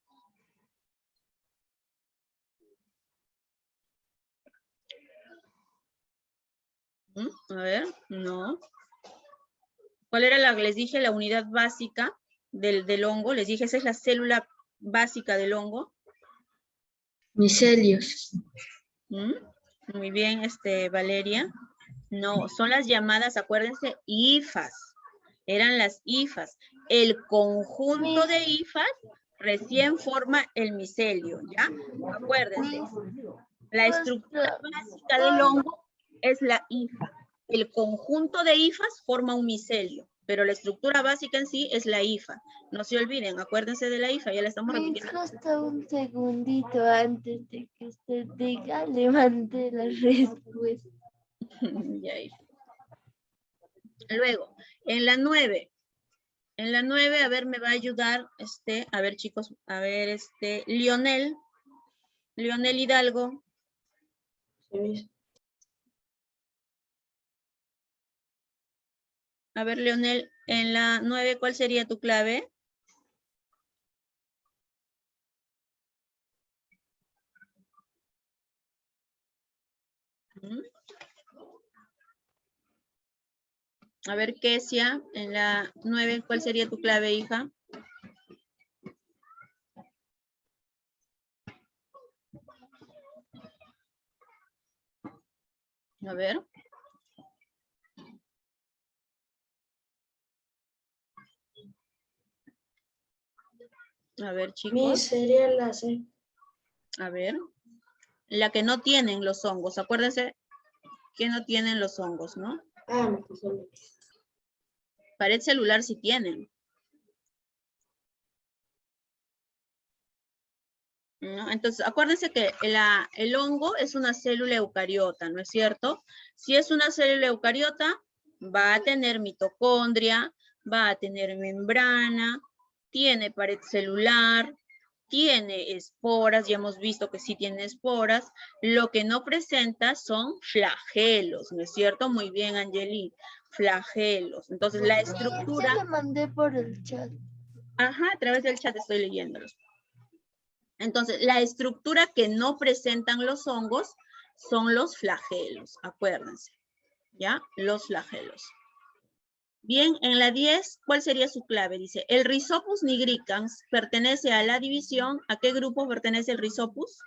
A ver, no. ¿Cuál era les dije, la unidad básica del hongo? Les dije, esa es la célula básica del hongo. Micelios. Muy bien, Valeria. No, son las llamadas, acuérdense, hifas. Eran las hifas. El conjunto de hifas recién forma el micelio, ¿ya? Acuérdense. La estructura básica del hongo es la hifa. El conjunto de hifas forma un micelio, pero la estructura básica en sí es la hifa. No se olviden, acuérdense de la hifa, ya la estamos repitiendo. Justo un segundito antes de que usted diga, levante la respuesta. Ya. Luego, en la 9, a ver, me va a ayudar, a ver chicos, a ver, Lionel Hidalgo. Sí. A ver, Leonel, en la 9, ¿cuál sería tu clave? A ver, Kesia, en la 9, ¿cuál sería tu clave, hija? A ver. A ver, chicos. Sería la C. A ver. La que no tienen los hongos. Acuérdense que no tienen los hongos, ¿no? Me pasó. Pared celular sí tienen. ¿No? Entonces, acuérdense que el hongo es una célula eucariota, ¿no es cierto? Si es una célula eucariota, va a tener mitocondria, va a tener membrana, tiene pared celular, tiene esporas, ya hemos visto que sí tiene esporas. Lo que no presenta son flagelos, ¿no es cierto? Muy bien, Angeli, flagelos. Entonces, la estructura... Ya le mandé por el chat. Ajá, a través del chat estoy leyéndolos. Entonces, la estructura que no presentan los hongos son los flagelos, acuérdense, ¿ya? Los flagelos. Bien, en la 10, ¿cuál sería su clave? Dice, el Rhizopus nigricans pertenece a la división, ¿a qué grupo pertenece el Rhizopus?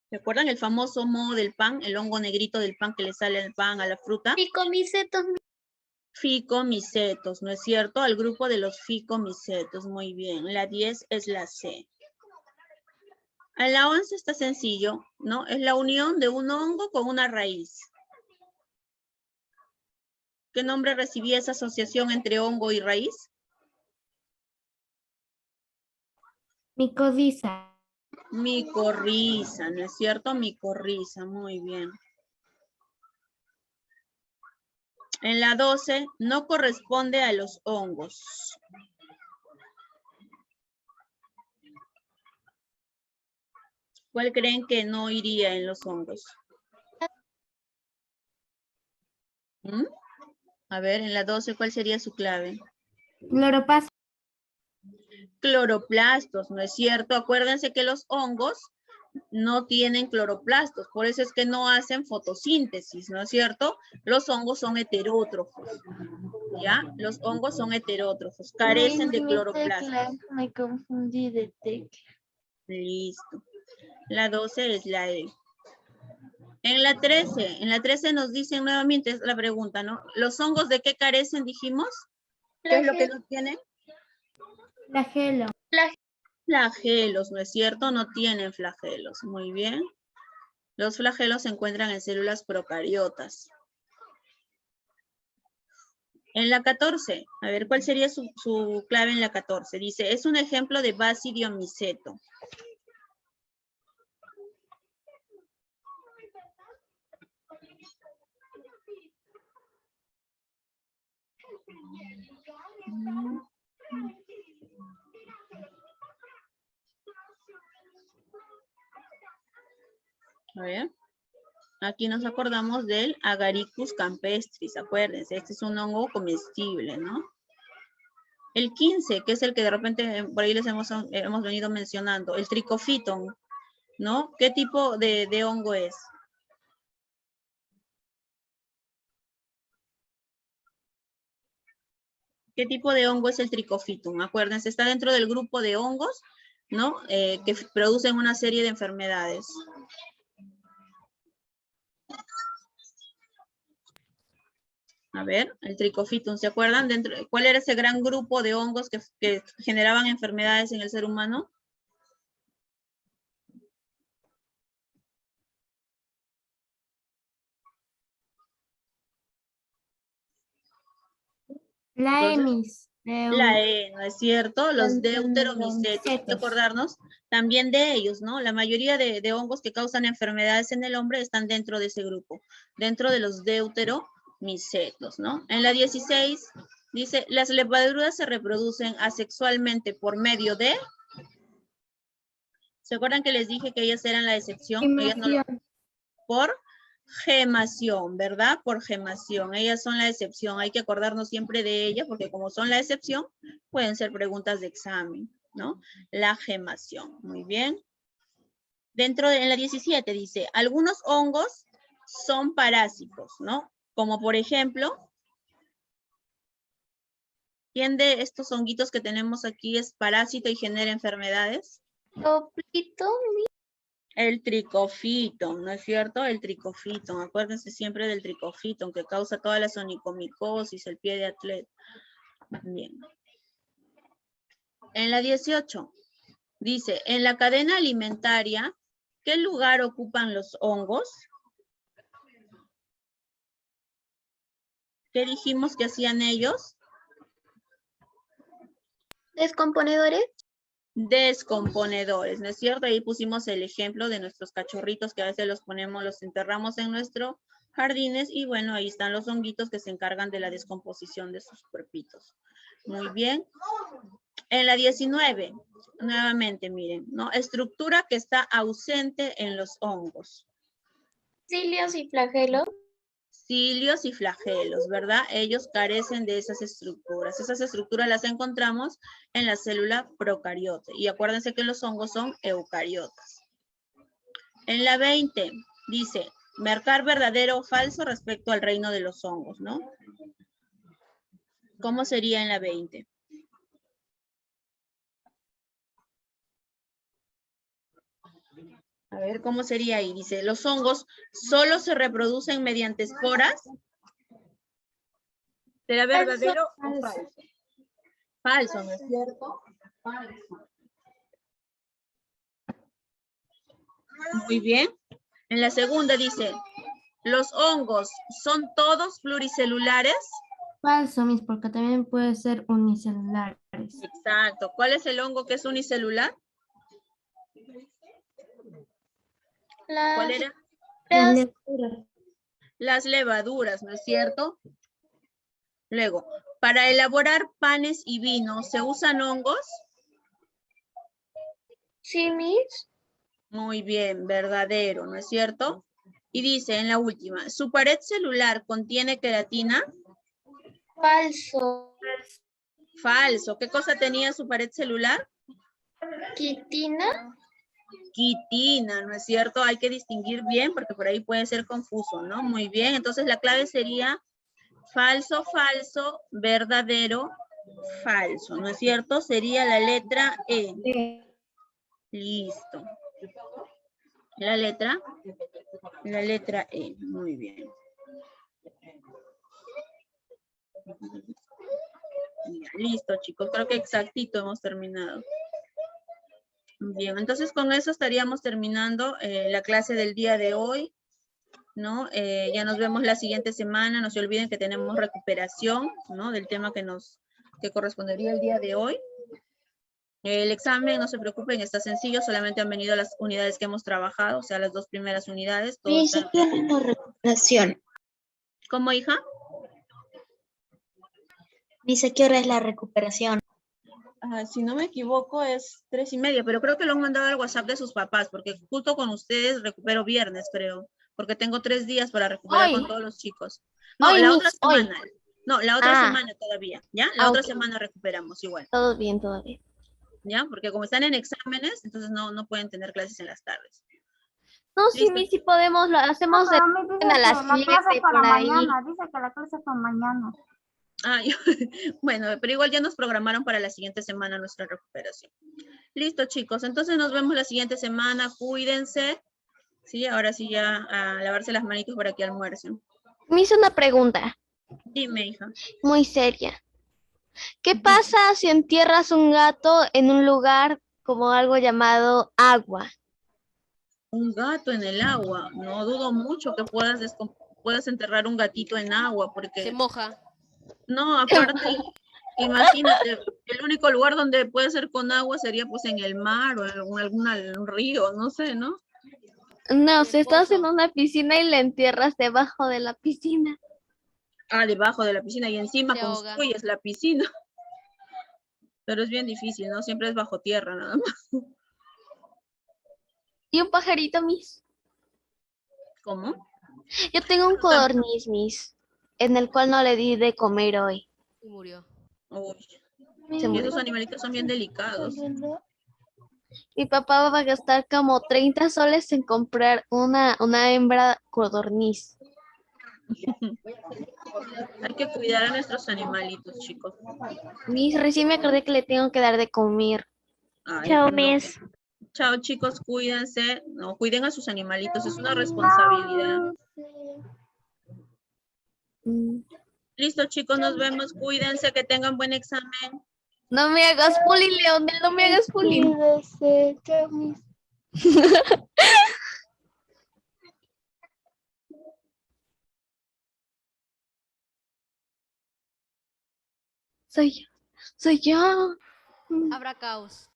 ¿Se acuerdan el famoso moho del pan? El hongo negrito del pan que le sale al pan, a la fruta. Ficomicetos. Ficomicetos, ¿no es cierto? Al grupo de los ficomicetos, muy bien. La 10 es la C. En la 11 está sencillo, ¿no? Es la unión de un hongo con una raíz. ¿Qué nombre recibía esa asociación entre hongo y raíz? Micodiza. Micorriza, ¿no es cierto? Micorriza, muy bien. En la 12 no corresponde a los hongos. ¿Cuál creen que no iría en los hongos? ¿Mm? A ver, en la 12, ¿cuál sería su clave? Cloroplasto. Cloroplastos, ¿no es cierto? Acuérdense que los hongos no tienen cloroplastos, por eso es que no hacen fotosíntesis, ¿no es cierto? Los hongos son heterótrofos, ¿ya? Los hongos son heterótrofos, carecen de cloroplastos. Me confundí de tecla. Listo. La 12 es la E. En la 13 nos dicen nuevamente, es la pregunta, ¿no? ¿Los hongos de qué carecen, dijimos? ¿Qué es lo que no tienen? Flagelo. Flagelos, ¿no es cierto? No tienen flagelos. Muy bien. Los flagelos se encuentran en células procariotas. En la 14, a ver, ¿cuál sería su clave en la 14? Dice, es un ejemplo de basidiomiceto. A ver. Aquí nos acordamos del Agaricus campestris, acuérdense, este es un hongo comestible, ¿no? El 15, que es el que de repente por ahí les hemos venido mencionando, el Trichophyton, ¿no? ¿Qué tipo de hongo es? ¿Qué tipo de hongo es el Trichophyton? Acuérdense, está dentro del grupo de hongos, ¿no? Que producen una serie de enfermedades. A ver, el Trichophyton, ¿se acuerdan? ¿Cuál era ese gran grupo de hongos que generaban enfermedades en el ser humano? La emis. La E, ¿no es cierto? Los deuteromicetos, hay que acordarnos también de ellos, ¿no? La mayoría de hongos que causan enfermedades en el hombre están dentro de ese grupo, dentro de los deuteromicetos, ¿no? En la 16 dice, las levaduras se reproducen asexualmente por medio de... ¿Se acuerdan que les dije que ellas eran la excepción? Ellas no por gemación, ¿verdad? Por gemación. Ellas son la excepción. Hay que acordarnos siempre de ellas porque como son la excepción, pueden ser preguntas de examen, ¿no? La gemación. Muy bien. En la 17 dice, algunos hongos son parásitos, ¿no? Como por ejemplo, ¿quién de estos honguitos que tenemos aquí es parásito y genera enfermedades? El Trichophyton, ¿no es cierto? El Trichophyton, acuérdense siempre del Trichophyton que causa toda la onicomicosis, el pie de atleta. Bien. En la 18 dice, en la cadena alimentaria, ¿qué lugar ocupan los hongos? ¿Qué dijimos que hacían ellos? Descomponedores. Descomponedores, ¿no es cierto? Ahí pusimos el ejemplo de nuestros cachorritos que a veces los ponemos, los enterramos en nuestros jardines y bueno, ahí están los honguitos que se encargan de la descomposición de sus cuerpitos. Muy bien. En la 19, nuevamente miren, ¿no? Estructura que está ausente en los hongos. Cilios y flagelos. Cilios y flagelos, ¿verdad? Ellos carecen de esas estructuras. Esas estructuras las encontramos en la célula procariota. Y acuérdense que los hongos son eucariotas. En la 20 dice, marcar verdadero o falso respecto al reino de los hongos, ¿no? ¿Cómo sería en la 20? A ver, ¿cómo sería ahí? Dice, los hongos solo se reproducen mediante esporas. ¿Será verdadero o falso? Falso, ¿no es cierto? Falso. Muy bien. En la segunda dice, ¿los hongos son todos pluricelulares? Falso, Miss, porque también puede ser unicelulares. Exacto. ¿Cuál es el hongo que es unicelular? ¿Cuál era? Las levaduras, ¿no es cierto? Luego, para elaborar panes y vinos, ¿se usan hongos? Sí, Miss. Muy bien, verdadero, ¿no es cierto? Y dice en la última, ¿su pared celular contiene queratina? Falso. Falso. ¿Qué cosa tenía su pared celular? Quitina. Quitina, ¿no es cierto? Hay que distinguir bien porque por ahí puede ser confuso, ¿no? Muy bien, entonces la clave sería falso, falso, verdadero, falso, ¿no es cierto? Sería la letra E. Listo. La letra E, muy bien. Ya, listo, chicos, creo que exactito hemos terminado. Bien, entonces con eso estaríamos terminando la clase del día de hoy, ¿no? Ya nos vemos la siguiente semana, no se olviden que tenemos recuperación, ¿no? Del tema que correspondería el día de hoy. El examen, no se preocupen, está sencillo, solamente han venido las unidades que hemos trabajado, o sea, las 2 primeras unidades. Todo Miss, está... ¿qué es la recuperación? ¿Cómo, hija? Miss, ¿a qué hora es la recuperación? Si no me equivoco es 3:30, pero creo que lo han mandado al WhatsApp de sus papás, porque justo con ustedes recupero viernes, creo, porque tengo 3 días para recuperar con todos los chicos. No, Hoy, la Miss, otra hoy. semana. No, la otra Ah. semana todavía, ¿ya? La otra Ok. semana recuperamos igual, Todo bien, todo bien. ¿ya? Porque como están en exámenes, entonces no pueden tener clases en las tardes. No, sí, Listo. Miss, si podemos, lo hacemos Pero me dice a las que la clase 7 es para por ahí. mañana. Dice que la clase es para mañana. Bueno, pero igual ya nos programaron para la siguiente semana nuestra recuperación. Listo, chicos, entonces nos vemos la siguiente semana, cuídense. Sí, ahora sí ya a lavarse las manitos para que almuercen. Me hizo una pregunta Dime, hija. muy seria. ¿Qué pasa si entierras un gato en un lugar como algo llamado agua? Un gato en el agua. No dudo mucho que puedas enterrar un gatito en agua, Se porque moja. no, aparte, imagínate, el único lugar donde puede ser con agua sería pues en el mar o en algún río, no sé, ¿no? No, En si el estás en pozo. una piscina y la entierras debajo de la piscina. Debajo de la piscina y encima Se ahoga. construyes la piscina. Pero es bien difícil, ¿no? Siempre es bajo tierra, nada más. ¿Y un pajarito, Miss? ¿Cómo? Yo tengo un codorniz, Miss, en el cual no le di de comer hoy. Y murió. Uy, Se y murió. esos animalitos son bien delicados. Mi papá va a gastar como 30 soles en comprar una hembra codorniz. Hay que cuidar a nuestros animalitos, chicos. Miss, recién me acordé que le tengo que dar de comer. Ay, Chao, no. Miss. Chao, chicos, cuídense. No, cuiden a sus animalitos, es una responsabilidad. Listo, chicos, nos vemos. Cuídense, que tengan buen examen. No me hagas bullying, Leonel, no me hagas bullying. Cuídese, chao, Miss. Soy yo. Habrá caos.